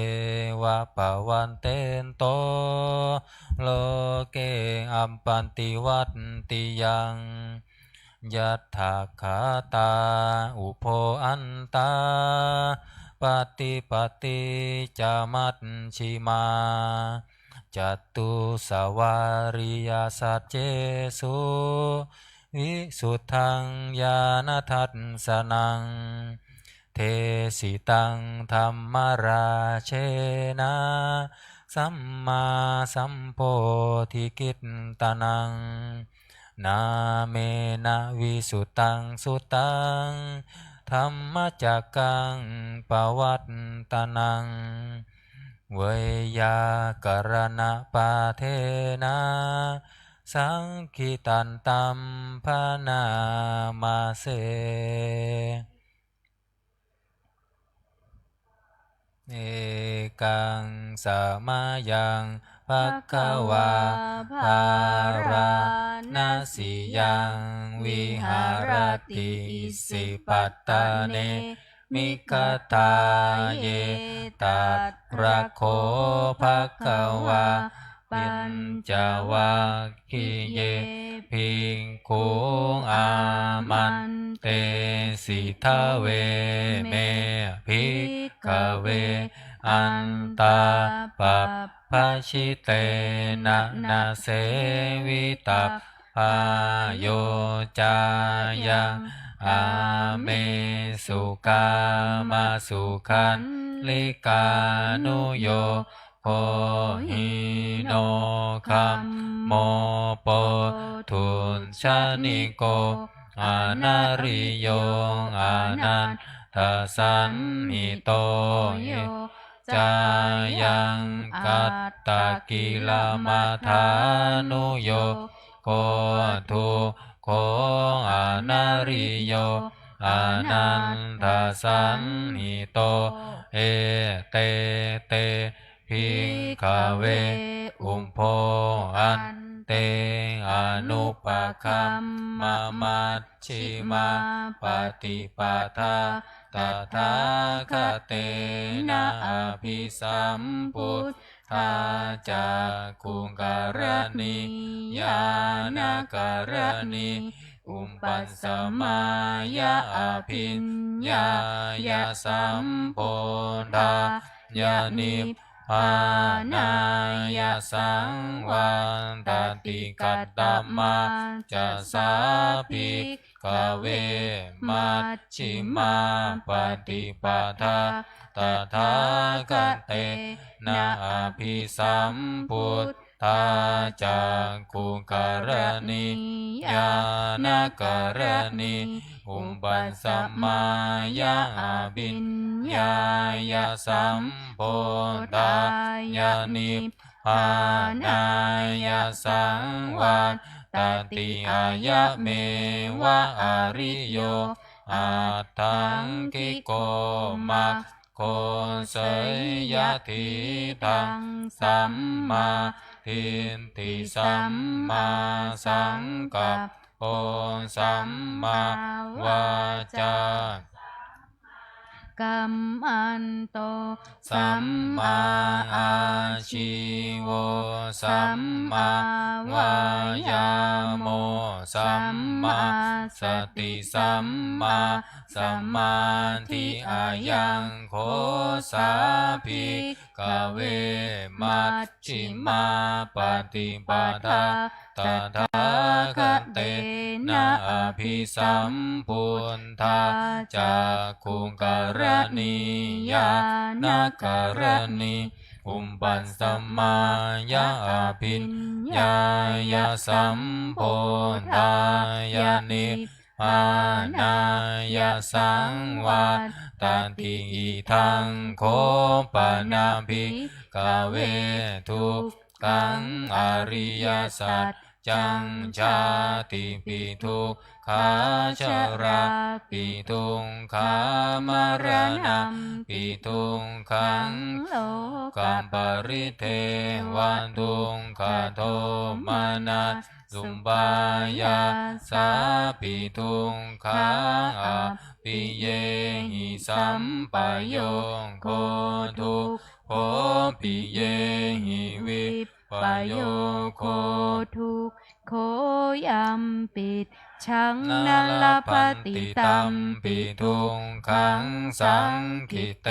วะปวันเตนโตโลเกอัมปันติวัตติยังยัตถาคาตาอุโภอันตาปฏิปติจามัชชิมาจัตตุสวาริยสัจเจสุวิสุทธังญาณทัสสนังเทสิตังธัมมราเชนะสัมมาสัมโพธิกิตตนังนาเมนะวิสุตตังสุตังธัมมจักกังปวัตตนังเวยากรณปาเทนะสังคิตันตัมภานามาเสเอกังสมายังภควาภาราณสียังวิหารติสิปัตตาเนมิกตาเยตัตระโคภควาปัญจวัคคีเยภิกขุอามันเตสิทะเวเมภิกขเวอันตาปัปพชิเตนะนาเสวิตัพพาโยจายังอาเมสุกามาสุขันลิกานุโยโคหิโนคัมโมโปทุนชานิโกอานาริโยอานันทสันนิโตเยจายังกัตตะกิลมัฏฐานุโยโคทุโคอานาริโยอานันทสันนิโตเอเตเตภิกขเวอุมโพอันเตอนุปคัมมามัชชิมาปฏิปทาต ตถาคเตนะอภิสัมพุทธาจากขุการณิญาณการณิอุปปัสสมายะอภิญญายะสัมโพธายานิพพานายะสังวันตติกัตตมะจะสาภิกขเวมัชฌิมาปฏิปทาตถาคเตนะอภิสัมพุทธาจากขุการณิญาณการณิอุปปัสสมายะอภิญญายะสัมโพธายานิพพานายะสังวัตติอายะเมวะอริโยอัตถังคิโกมัคโคเสยยะทิทังสัมมาทิฏฐิสัมมาสังกัปโปสัมมาวาจากัมมันโตสัมมาอาชีโวสัมมาวายาโมสัมมาสติสัมมาสมาธิอายังโคสาภิกขเวมัชฌิมาปฏิปทาตถาคเตนะอภิสัมพุทธาจากขุการณิญาณการณิอุปปัสสมายะอภิญญายะสัมโพธายานิพพานายะสังวัตติอิทังโคปนาภิกขเวทุกขังอริยสัจจังชาติปิทุกขาชราปิทุกขามรณะปิทุกขังโลกัมปริเทวันทุกขโทมานัสสุปายาสาปิทุกขังอภิเยหิสัมปโยโคทุกโขปิเยหิวิปโยโคทุกโคยัมปิดชังนัลปติตัมปิทุกขังสังคิเต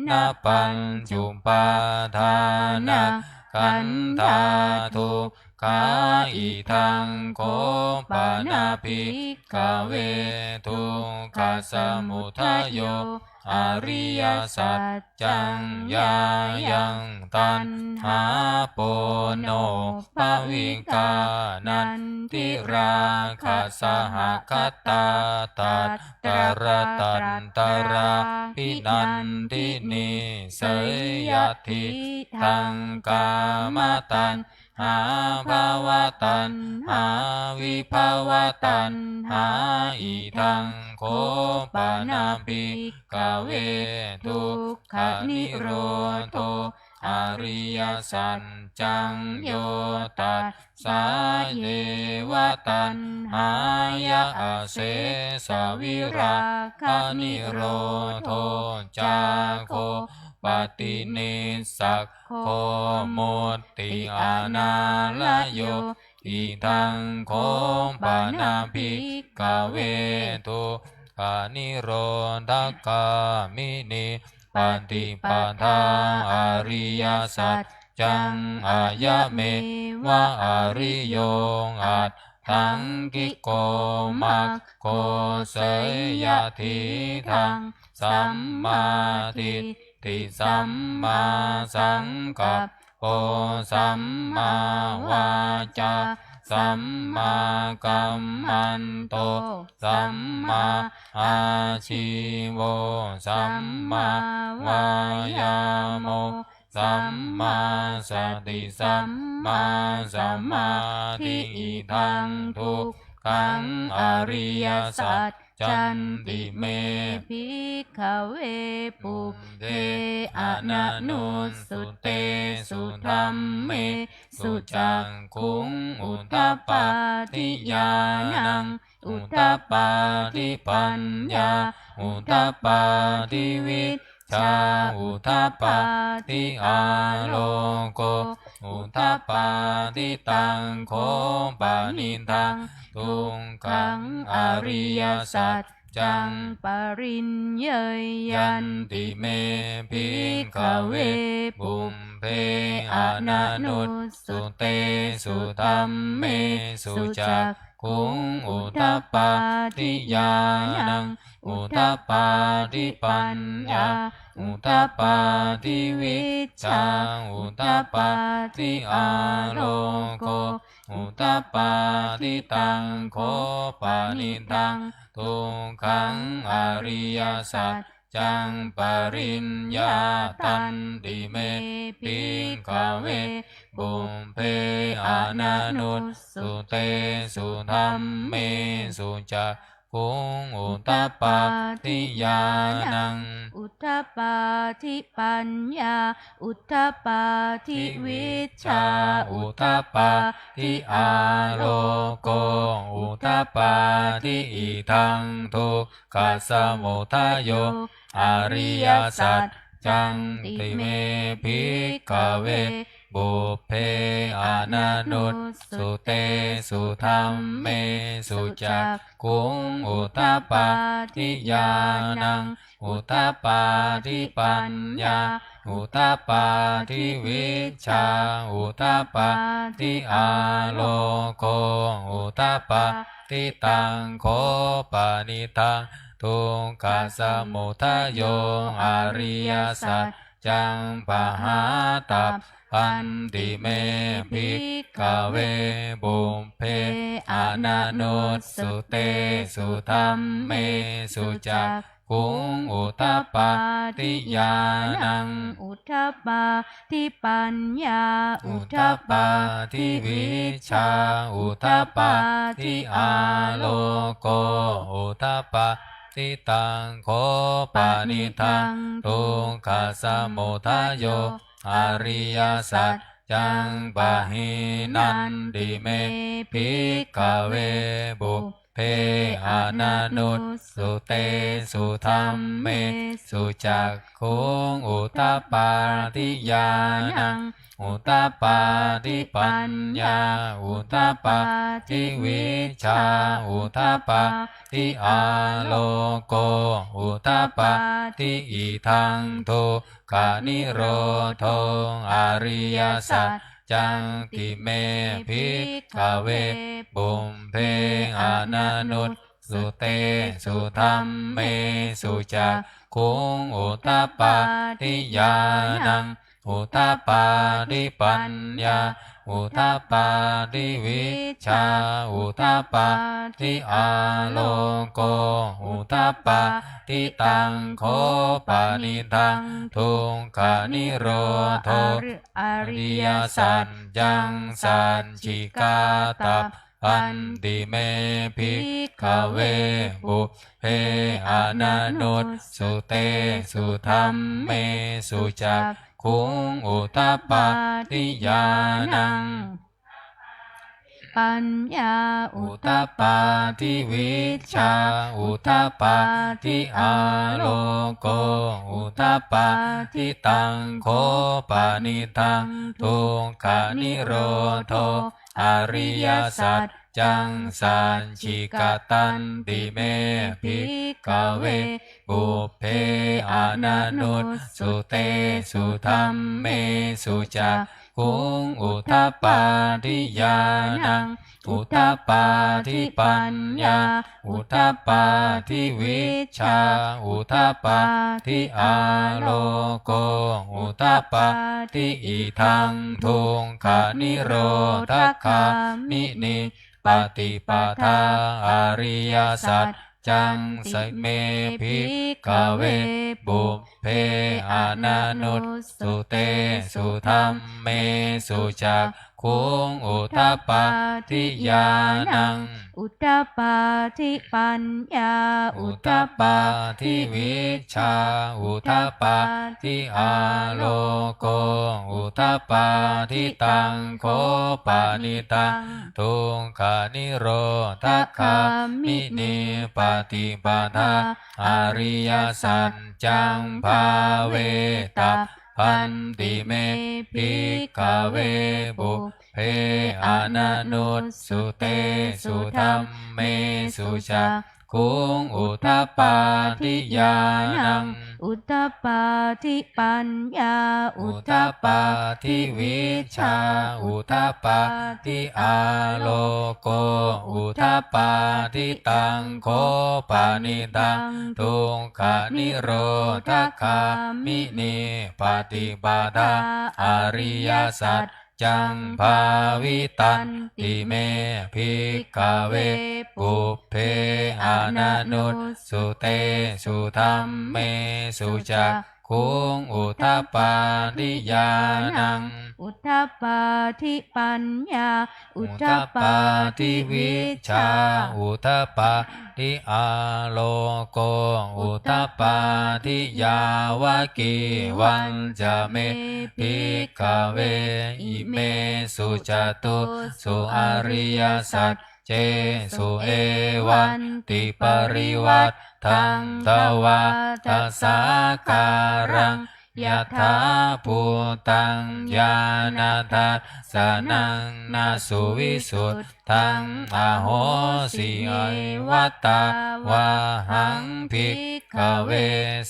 นะปัญจุปาทานะขันธาทุกขาอิทังโคปนาภิกขเวทุกขสมุทัยโยอริยสัจจังยายังตัณหาโปโนปวิกานันติราคะสหคตาตัตตระตันตราภินันทินิเสยยทิทังกามตันหาภาวตันหาวิภาวตันหาอิทังโคปนาภิกขเวทุกขนิโรธอริยสัจจังโยตัสสาเยวตันหายะเสสวิราคนิโรธจาโคปฏินิสักโคโมติอานาลโยอิทังโคปนาภิกขเวทุกขานิโรธกามินิปฏิปทาอริยสัจจังอายะเมวะอริโยอัตถังกิโกมัคโคเสยยทิทังสัมมาทิฏฐิสัมมาสังกัปโปสัมมาวาจาสัมมากัมมันโตสัมมาอาชีโวสัมมาวายาโมสัมมาสติสัมมาสมาธิอิทังทุกขังอริยสัจจันติเมภิกขเวปุเพอนันุสุเตสุธัมเมสุจักขุงอุทปาทิญาณัง อุทธปปาทิปัญญาอุทธปปาทิวิชชาอุทธปปาทิอาโลโกอุทธปปาทิตังโคปานิทังทุงขังอริยสัจจังปริญเยยั ยั น นติเมภิกขเว บุ บุ ม มเพอานานุสสุเตสุธรรมเมสุจักขุงอุทธปปาทิญาณังอุทธปปาทิปัญญาอุทธปปาทิวิชชาอุทธปปาทิอาโลโกอุทธปปาทิตังโคปานิทังทุกขังอริยสัจจังปริญญาตันติเมภิกขเวบุมเพอานานุสสุเตสุธรรมเมสุจักขุงอุทธปปาทิญาณัง อุทธปาทิปัญญาอุทธปาทิวิชชา อุทธปปาทิอาโลโกอุทธปปาทิอิทังทุกขสมุทัยโยอริยสัจจังติเมภิกขเวบุพเพอานานุสสุเตสุธรรมเมสุจักขุงอุทธปปาทิญาณังอุทธปปาทิปัญญาอุทธปปาทิวิชชาอุทธปปาทิอาโลโกอุทธปปาทิตังโคปานิทังทุกขสมุทัยโยอริยสัจจังปหาตัพพันติเมภิกขเวบุพเพอานานุสสุเตสุธรรมเมสุจักขุงอุทธปปาทิญาณัง อุทธปาทิปัญญา อุทธปปาทิวิชชาอุทธปปาทิอาโลโกอุทธปปาทิตังโคปานิทังทุกขสมุทัยโยอริยสัจจังปะหินันติเมภิกขเวบุพเพอานานุสสุเตสุธรรมเมสุจักขุงอุทธปปาทิญาณังอุทธปปาทิปัญญาอุทธปปาทิวิชชาอุทธปปาทิอาโลโกอุทธปปาทิอิทังทุกขานิโรธอริยสัจจังติเมภิกขเวบุมเพอานานุสสุเตสุธรรมเมสุจักขุงอุทธปปาทิญาณังอุทธปปาทิปัญญาอุทธปปาทิวิชชาอุทธปปาทิอาโลโกอุทธปปาทิตังโคปานิทังทุกขานิโรธอริ ริ ย ย สั สั จ จจังสันชิกาตัพพันติเมภิกขเวบุพเพอานานุสสุเตสุธรรมเมสุจักขุงอุทธปปาทิญาณัง ปัญญา อุทธปปาทิวิชชาอุทธปปาทิอาโลโกอุทธปปาทิตังโคปานิทังทุกขานิโรธอริยสัจจังสันชิกตันติเมภิกขเวบุพเพอานานุสสุเตสุธรรมเมสุจักขุงอุทธปปาทิญาณังอุทธปปาทิปัญญาอุทธปปาทิวิชชาอุทธปปาทิอาโลโกอุทธปปาทิอิทังทุกขานิโรธคามินิปฏิปทาอริยสัจจังสเมภิกขเวบุพเพอานานุสสุเตสุธรรมเมสุจัก คุงอุทปปาทิญาณังอุทธปปาทิปัญญาอุทปปาทิวิชชาอุทปปาทิอาโลโกอุทปปาทิตังโคปานิตังทุกขานิโรธคามินิปฏิปทาอริยสัจจังภาเวตาพันติเมภิกขเวบุพเพอนันนุตสุเตสุธัมเมสุชาคุงอุทปปาทิญาณังอุทธปปาทิปัญญาอุทปปาทิวิชชาอุทปปาทิอาโลโกอุทปปาทิตังโคปานิตังทุกขานิโรธคามินิปฏิปทาอริยสัจจังภาวิตันติเมภิกขเวปุพเพอนันนุตสุเตสุธัมเมสุจักขุงอุทปปาทิญาณังอุทธปปาทิปัญญาอุทปปาทิวิชชาอุทปปาทิอาโลโกอุทปปาทิยาวกิวันจะเมภิกขเวอิเมสุจตุสุอริยสัจเจสุเอวันติปริวัตทังตวาทัสสาการังยะถาภูตังญาณทัสสะนังนาสุวิสุทธังอโหสิวัตตาวาหังภิกขเว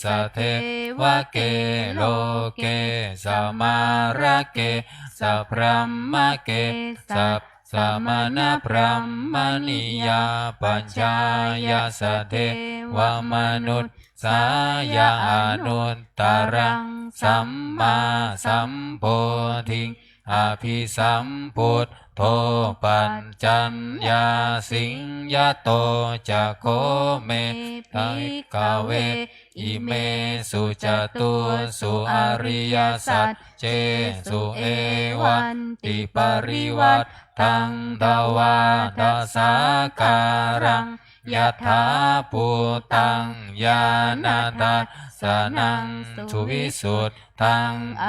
สเทวะเกโลเกสมาระเกสัพพมมะเกสัพสมณพรหมนิยาปัญจายาสเทวมนุษย์สายานุตตรังสัมมาสัมโพธิอภิสัมพุทโธปัญจัญญาสิงยโตจะโคเมภิกขเวอิเมสุจตุสุอริยสัจเจสุเอวันติปริวัตทังตวาทัสสาการังยะถาภูตังญาณทัสสะนังสุวิสุทธังอ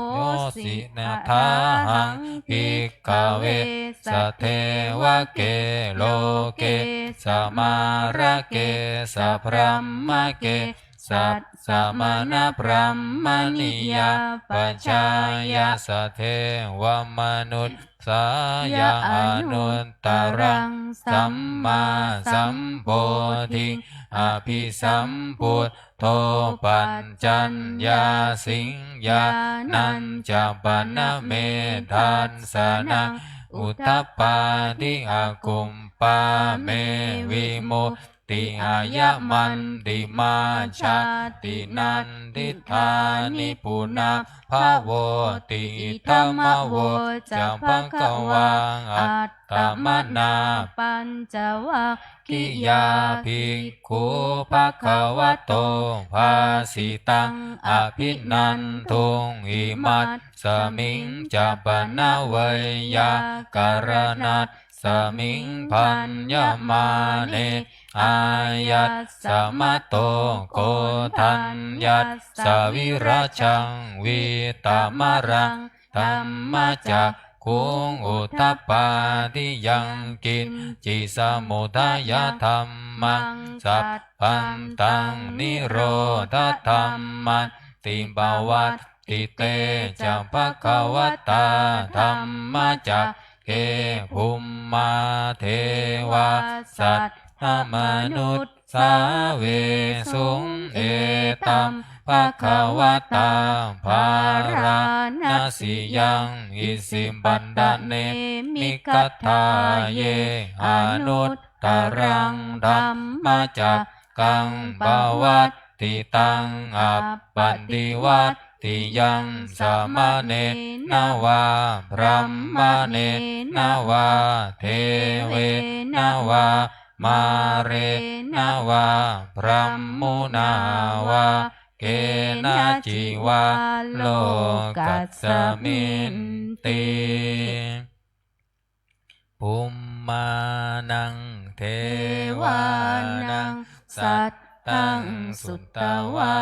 โหสินะทาหังภิกขเวสเทวะเกโลเกสมาระเกสัพพมมะเกสัตสมณพรหมนิยาปัญจายาสเทวมนุษย์สายานุตตรังสัมมาสัมโพธิอภิสัมพุทโธปัญจัญญาสิงญานันจะปันเมทันสนังอุทปปาทิอากุมปาเมวิมุตติอายะมันติมาชาตินันทิธานิปุนาภาโวติธรรมโวจะภคะวังอัตตมนาปัญจวัคคิยาภิกขุภควโตภาสิตังอภินันทุงอิมัตสมิงจะปนะเวยาการนัตสมิงพัญญมาเนอายัสสมะโตโกทัญญัสสวิราชังวิตามรังธัมมจักขุงอุทปปาทิยังกินจิสมุทัยธรรมังสัพพันตังนิโรธธรรมัตติภวัตติเตจะภควตาธัมมจักเกภุมมาเทวาสัตมนุษย์สาเวสุงเอตัมภควตาภารานาสิยังอิสิบันดาเนมิกัตถาเยอนุตตรังธัมมจักกังปวัตติตังอัปปันติวัตติยังสามเณนาวาพรหมเณนาวาเทเวนาวามาเรนาวาพรหมุนาวาเกนะจิวาโลกัสสมิน ติปุมมานังเทวานังสัตตังสุตตวา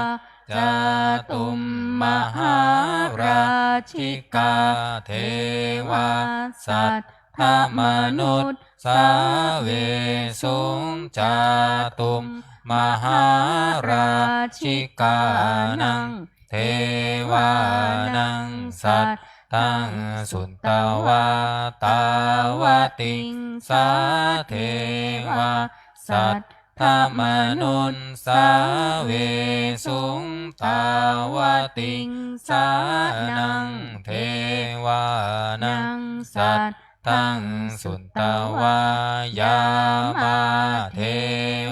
จาตุมมหาราชิกาเทวาสัตถมนุษย์สาเวสุงจาตุมมหาราชิกานังเทวานังสัตตังสุตตวาตาวติงสาเทวาสัตถมนุษย์สาเวสุงตาวติงสานังเทวานังสัตตังสุตตวายามาเท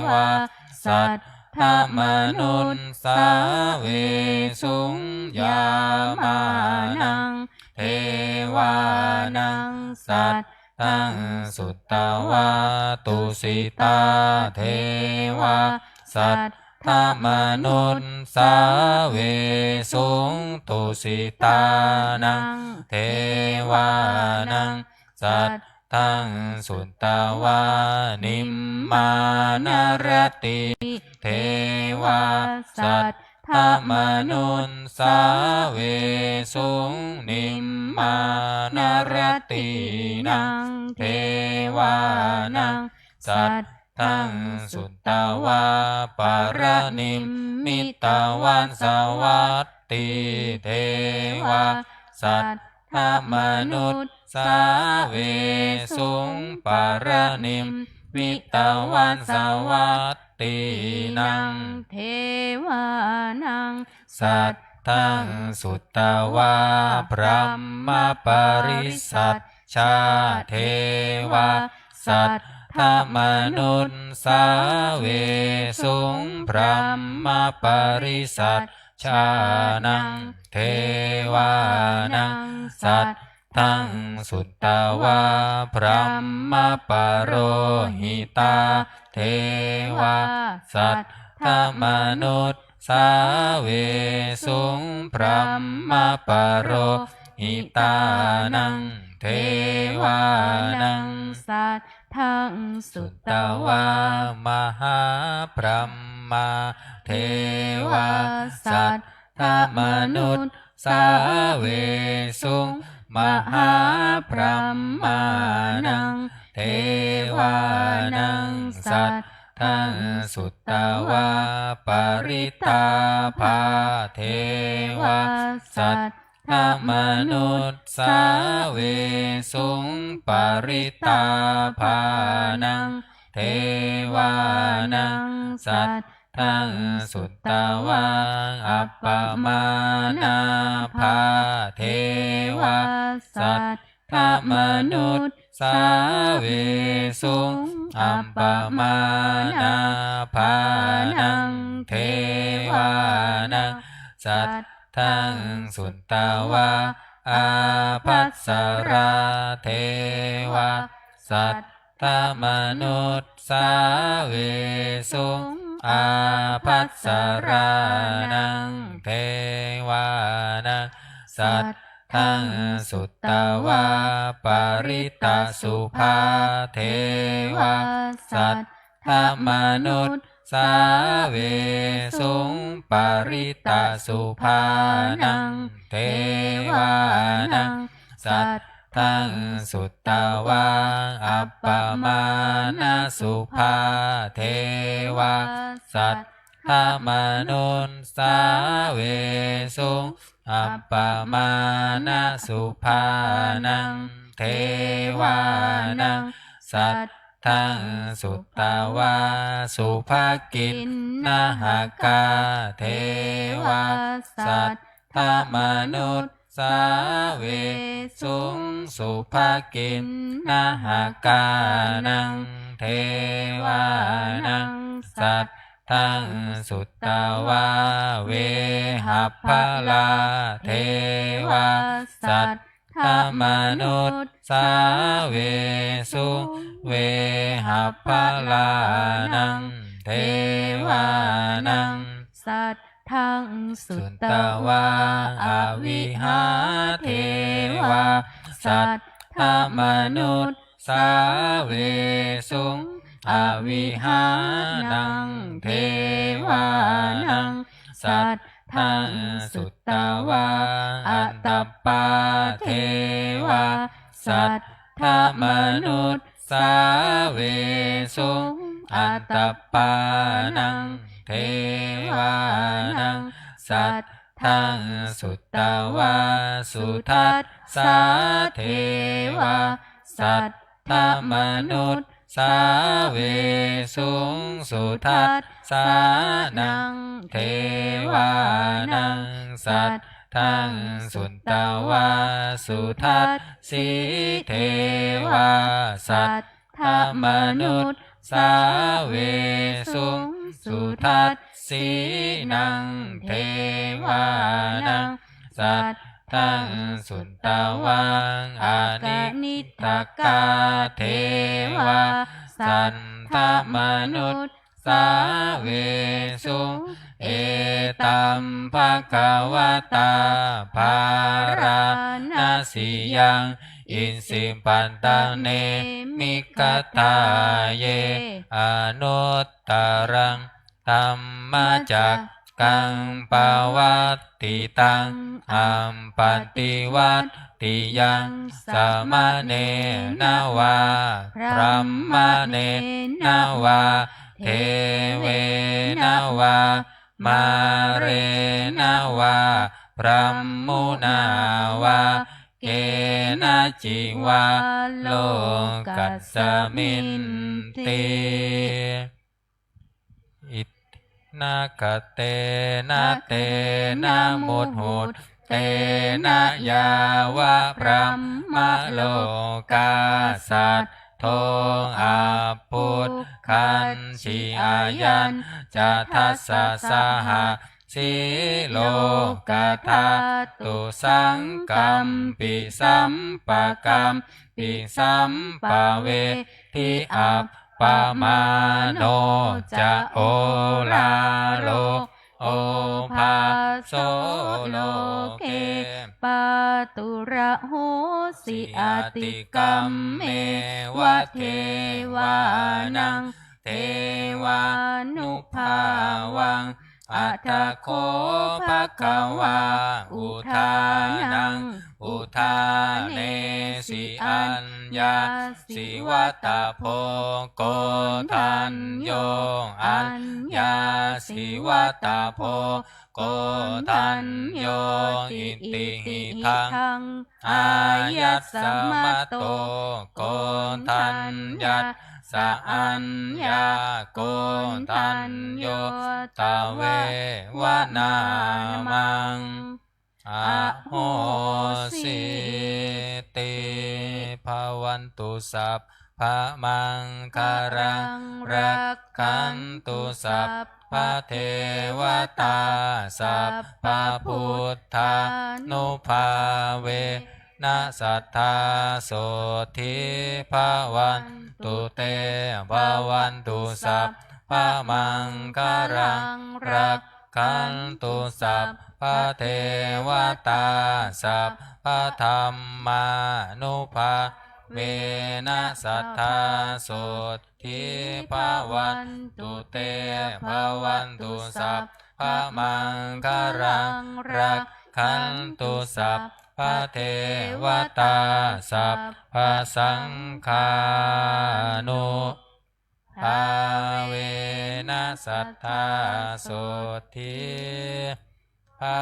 วาสัตถมนุษย์สาเวสุงยามานังเทวานังสัตตังสุตตวาตุสิตาเทวาสัตถมนุษย์สาเวสุงตุสิตานังเทวานังสัตตังสุตตวานิมมานารติเทวาสัตถมนุษย์สาเวสุงนิมมานารตินังเทวานังสัตตังสุตตวาปารณิมมิตวันสวัตติเทวาสัตถมนุษย์สาเวสุงปารณิมมิตวันสวัตตินังเทวานังสัตตังสุตตวาพรหมปริสัทชาเทวาสัตถมนุษย์สาเวสุงพรหมปริสัทชานังเทวานังสัตตังสุตตวาพรหมปโรหิตาเทวาสัตถมนุษย์สาเวสุงพรหมปโรหิตานังเทวานังสัตถังสุตตวามหาพรหมเทวาสัตถมนุษย์สาเวสุงมหาพรหมานังเทวานังสัตถังสุตตวาปริตาภาเทวาสัตถมนุษย์สาเวสุงปริตาภานังเทวานังสัตถังสุตตวาอัปปมานาภาเทวาสัตถมนุษย์สาเวสุงอัปปมานาภานังเทวานังสัตถังสุตตวาอาภัสสราเทวาสัตถมนุษย์สาเวสุงอาภัสสรานังเทวานังสัตถังสุตตวาปริตาสุภาเทวาสัตถมนุษย์สาเวสุงปริตาสุภานังเทวานังสัตถังสุตตวาอัปปมานาสุภาเทวาสัตถมนุษย์สาเวสุงอัปปมานาสุภานังเทวานังสัตถังสุตตวาสุภกินนาหกาเทวาสัตถมนุษย์สาเวสุงสุภกินนาหกานังเทวานังสัตถังสุตตวาเวหัพพลาเทวาสัตถมนุษย์สาเวสุงเวหัพพลานังเทวานังสัต ทั้งสุตตวาอวิหาเทวาสัตถมนุษย์สาเวสุงอวิหานังเทวานังสัตทังสุตตวาอัตตปาเทวาสัตถมนุษย์สาเวสุงอัตตปานังเทวานังสัตทังสุตตวาสุทัสสาเทวาสัตถมนุษย์สาเวสุงสุทัสสานังเทวานังสัตทังสุตตวาสุทัสสีเทวาสัตถมนุษย์สาเวสุงสุทัสสีนังเทวานังสัตทังสุตตวังอนิทธกาเทวาสัตถมนุษย์สาเวสุงเอตัมภะคะวะตาภาราณสียังอินสิปันตังเนมิกตาเยอนุตตรังธัมมจักกังปวัตติตังอัมปติวัตติยังสามเณรวาพระมเณรวาเทเวนวามาเรนวาพระมุนาวาเกนะจิวาโลกัสสมินติอิตนะกะเตนะเตนะมุตหุตเตนะยาวะพระมะโลกาสัตโทอาปุตคันชิอายันจะทัสสะสหะสิโลกธาตุสังกัมปิสัมปะกัมปิสัมปะเวทิอัปปะมาโนจะโอลาโลโอภาโสโลเกปาตุระโหสิอาติกัมเมวะเทวานังเทวานุภาวังอัตถโคภควาอุทานังอุทาเนสิอัญญาสิวัตโพโกทันโยอัญญาสิวัตโพโกทันโยอิติหิทังอายัสสมโตโกทันยัสสะอัญญาโกทันโยตะเววนามังอะโหสิติภวันตุสัพพะมังคารังรักขันตุสัพพะเทวตาสัพพะพุทธานุภาเวนะสัทธาโสธิภาวันตุเตภาวันตุสัพพะมังคารังรักขันตุสัพพะเทวตาสัพพะธรรมานุภาเวนะสัทธาโสธิภาวันตุเตภาวันตุสัพพะมังคารังรักขันตุสัพพะเทวตาสัพพะสังฆานุภาเวนะสัทธาโสธิภา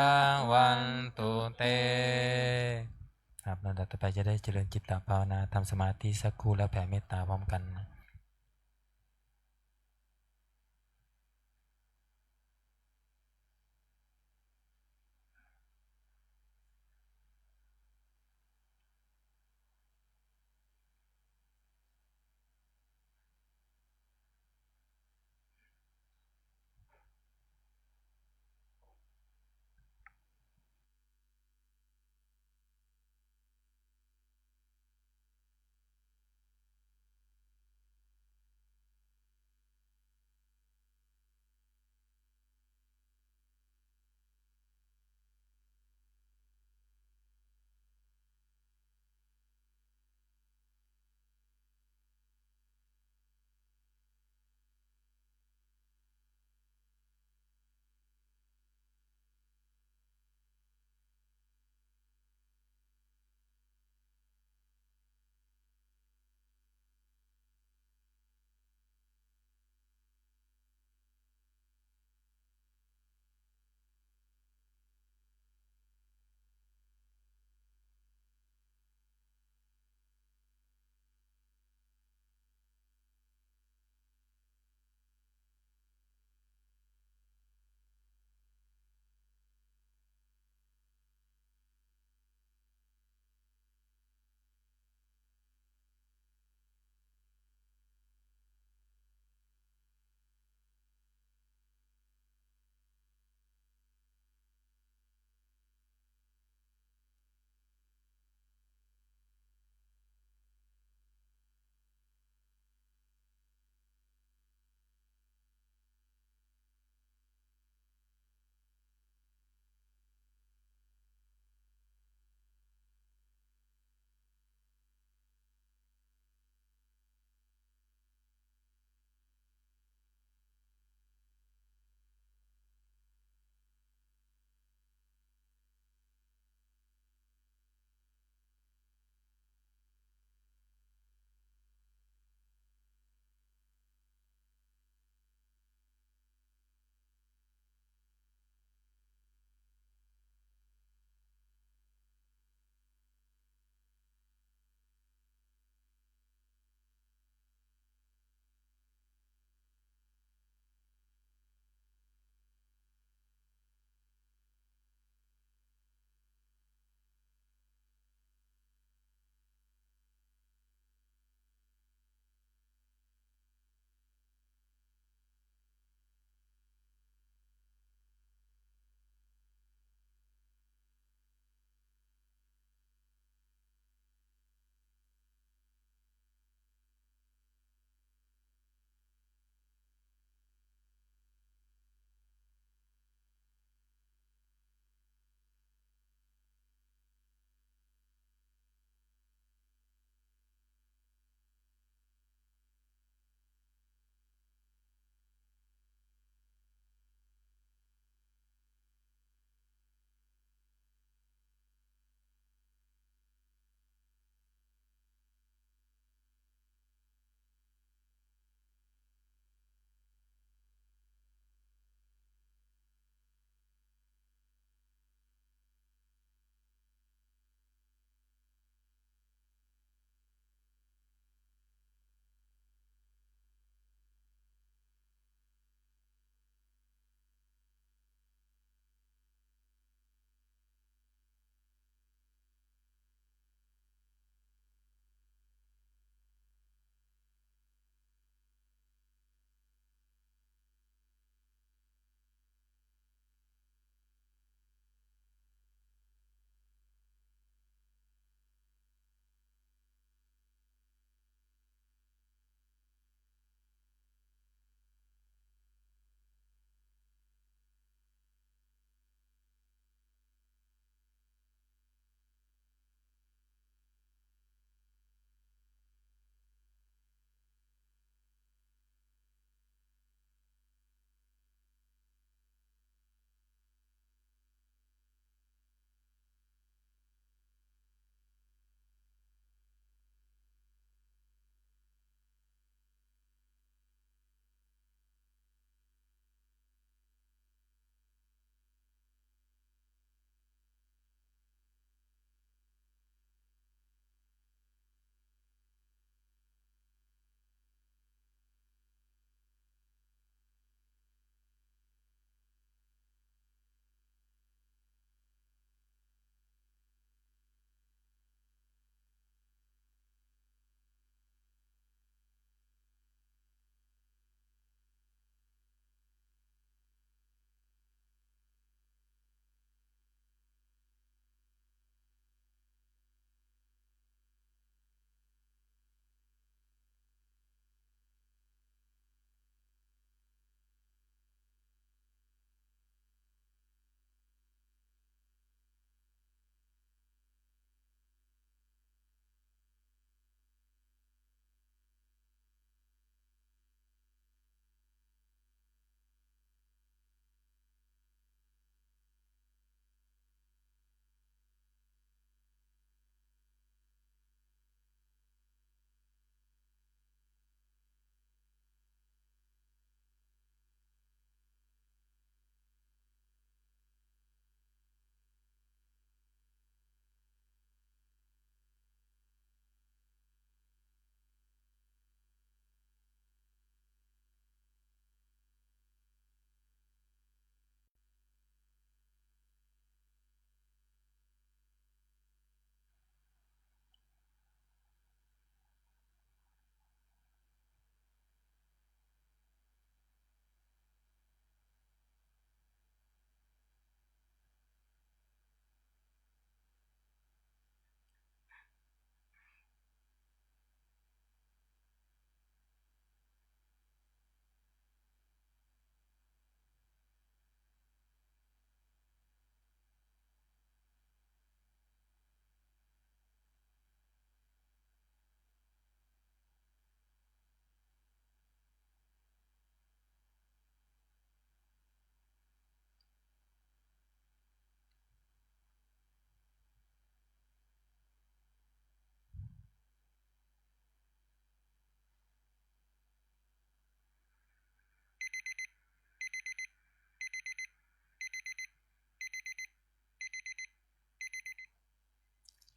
วันตุเตครับลำดับต่อไปจะได้เจริญจิตตภาวนาทำสมาธิสักครู่แล้วแผ่เมตตาพร้อมกัน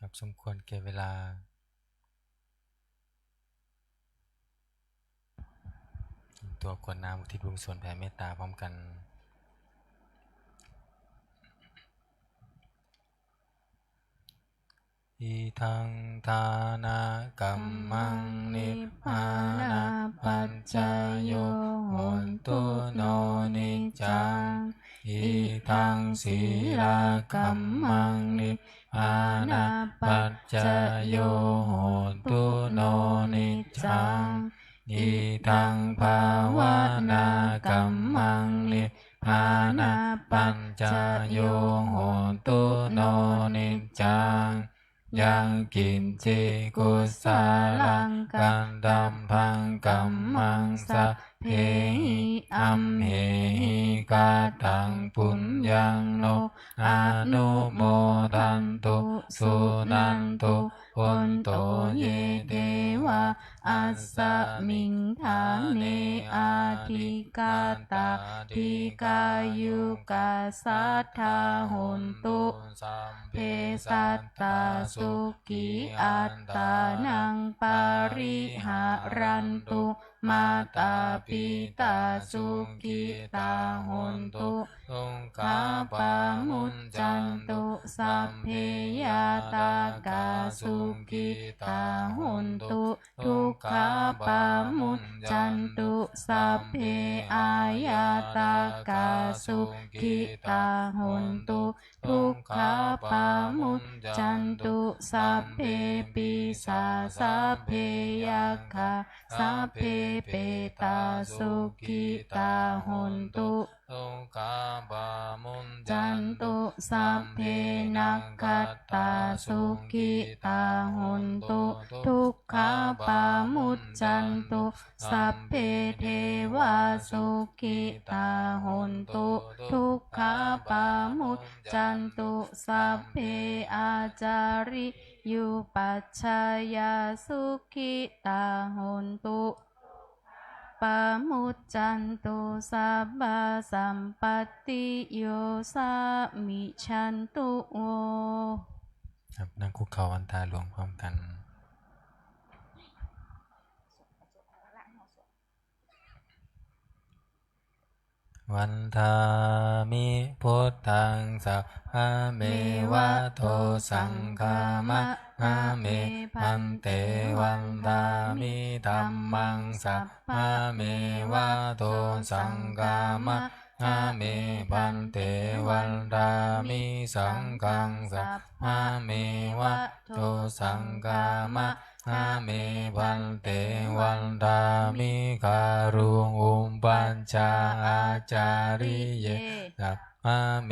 ครับสมควรแก่เวลาตัวกวดน้ำอุทิศบุญส่วนแผ่เมตตาพร้อมกันอิทังทานกัมมังนิพพานาปัจจโยโหนตุโนนิจังอิทังศีลากัมมังนิพพานาปัจจโยโหนตุโนนิจังอิทังภาวนากัมมังนิพพานาปัจจโยโหนตุโนนิจังยังกินจิกุสาลังกันดัมพังกัมมังสัพเพหิอัมเหหิกาตังปุญญังโนอนุโมทันตุสุนันตุพุนโตเยเทวะอัสสมิงทาเนอาทิกาตาทิกายุกาสัทธาหุนตุเพสัตตาสุขีอัตตานังปาริหารันตุมาตาปิตาสุขิตาหุนตุทุกขาปามุจจันตุสัพเพยาตากาสุขิตาหุนตุทุกขาปามุจจันตุสัพเพอายาตากาสุขิตาหุนตุทุกขาปามุจจันตุสัพเพปิสาสัพเพยัคฆาสัพเพเปตาสุขิตาหุนตุทุกขาปามุจจันตุสัพเพนักขัตตาสุขิตาหุนตุทุกขาปามุจจันตุสัพเพเทวาสุขิตาหุนตุทุกขาปามุจจันตุสัพเพอาจาริยุปัชฌายาสุขิตาหุนตุปามุจจันตุสัพพะสัมปติโยสามิชันตุโอครับนั่งคุกเข่าวันตาหลวงพร้อมกันวันทามิพุทธังสัพพะเมวะโตสังฆามะหาเมพันเตวันทามิธัมมังสัพพะเมวะโตสังฆามะหาเมพันเตวันทามิสังฆังสัพพะเมวะโตสังฆามะหาเมพันเตวันทามิการุงอุปปัญจาอาจาริเยสัพพะเม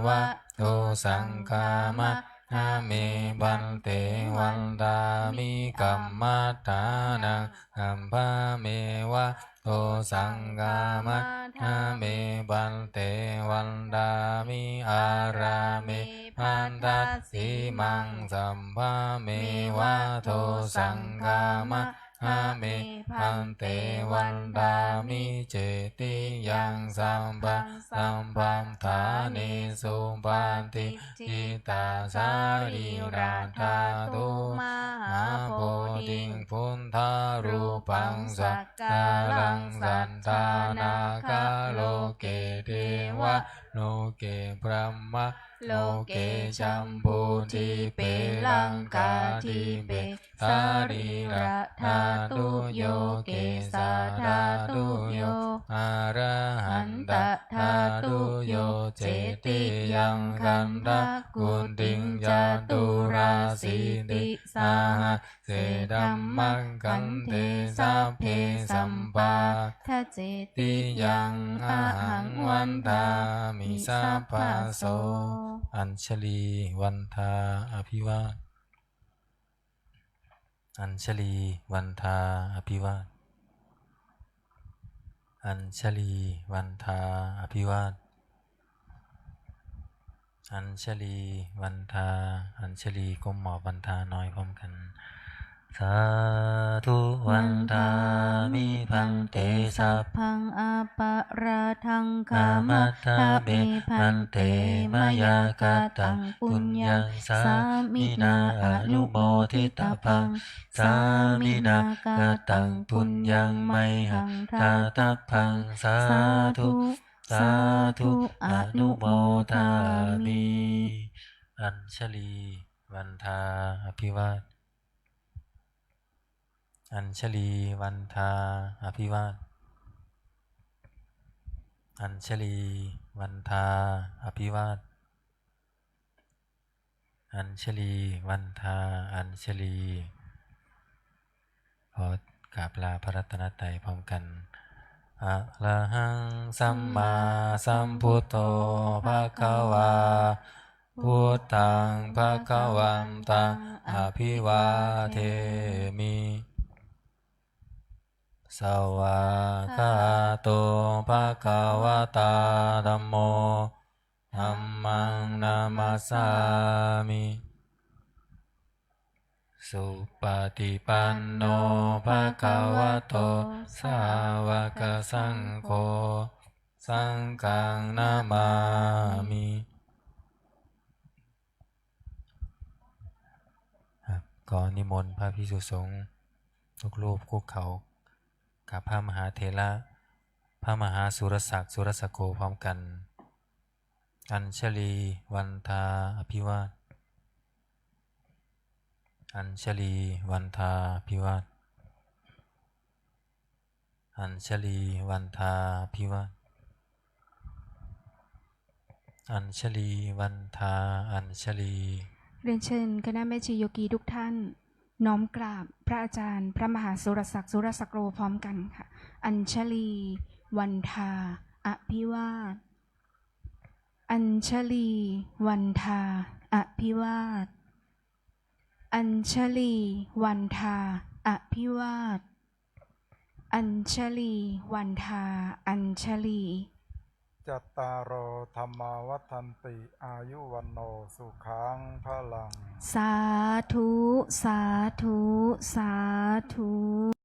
วะโตสังฆามะหาเมพันเตวันทามิกัมมัฏฐานังกัมภะเมวะโตสังฆามะหาเมพันเตวันทามิอาราเมพันทัสสิมังสัมภะเมวะโตสังฆามะหาเมพันเตวันทามิเจติยังสัมปะสัมปัมฐานิสุปันติจิตตาสาริราธาตุมหาโพธิพุทธารูปังสักกาลังสันตานาคาโลเกเทวะโลเกพรหมะโลเกชัมพูทิเปลังกาทิเปสาริราธาตุโยเกสาธาตุโยอะระหันตธาตุโยเจติยังคันทะกุณติงจตุราสีติสาหะเสดัมมังกันเตสัพเพสัมปาทเจติยังอะหังวันทามิสัพพะโสอัญชลีวันทาอภิวาทอัญชลีวันทาอภิวาทอัญชลีวันทาอภิวาทอัญชลีวันทาอัญชลีก้มหมอบวันทาน้อยพร้อมกันส สาธุวันทามิพันเตสัพ พังอาปะราทังกาามมัททาเบ เมพั พั น น เต เต มายมาาย าก า ตั ตั ง ง ปุ ปุ ญ ญ ญั ญั ง ง สา สามิ มิ นา นา อ อ นุ นุ โม โม ทิ ทิ ต ตา พั พั ง ง สา สา มิ มิ นา นากาก า ตั ตั ง ง ปุ ปุ ญ ญ ญั ญั ง ง ไม ไม หั หั ง ง ทา ทา ตั ตั พั พั ง ง สา สา ธุ ธุ สา สา ธุ ธุ อ อ นุ นุ โม โม ทา ทา มิ มิ อัญชลี วันทา อภิวาทอัญชลี วันทา อภิวาทอัญชลี วันทา อภิวาทอัญชลี วันทา อัญชลีขอกราบลาพระรัตนตรัยพร้อมกันอะระหังสัมมาสัมพุทโธภะคะวาพุทธังภะคะวันตังอภิวาเทมิสวากขาโตภะคะวะตาธัมโมธัมมังนามัสสามิสุปฏิปันโนภะคะวะโตสาวกสังโฆสังฆังนามามิขอนิมนต์พระภิกษุสงฆ์ทุกรูปคุกเขากับพระมหาเถระพระมหาสุรศักดิ์สุรสโกพร้อมกันอัญชลีวันทาอภิวาทอัญชลีวันทาอภิวาทอัญชลีวันทาอภิวาทอัญชลีวันทาอัญชลีเรียนเชิญคณะแม่ชีโยกีทุกท่านน้อมกราบพระอาจารย์พระมหาสุรศักดิ์สุรสโกพร้อมกันค่ะอัญชลีวันทาอภิวาทอัญชลีวันทาอภิวาทอัญชลีวันทาอภิวาทอัญชลีวันทาอัญชลีจัตตารโอธรรมาวัฏันติอายุวันโนสุขังพลัง สาธุสาธุสาธุ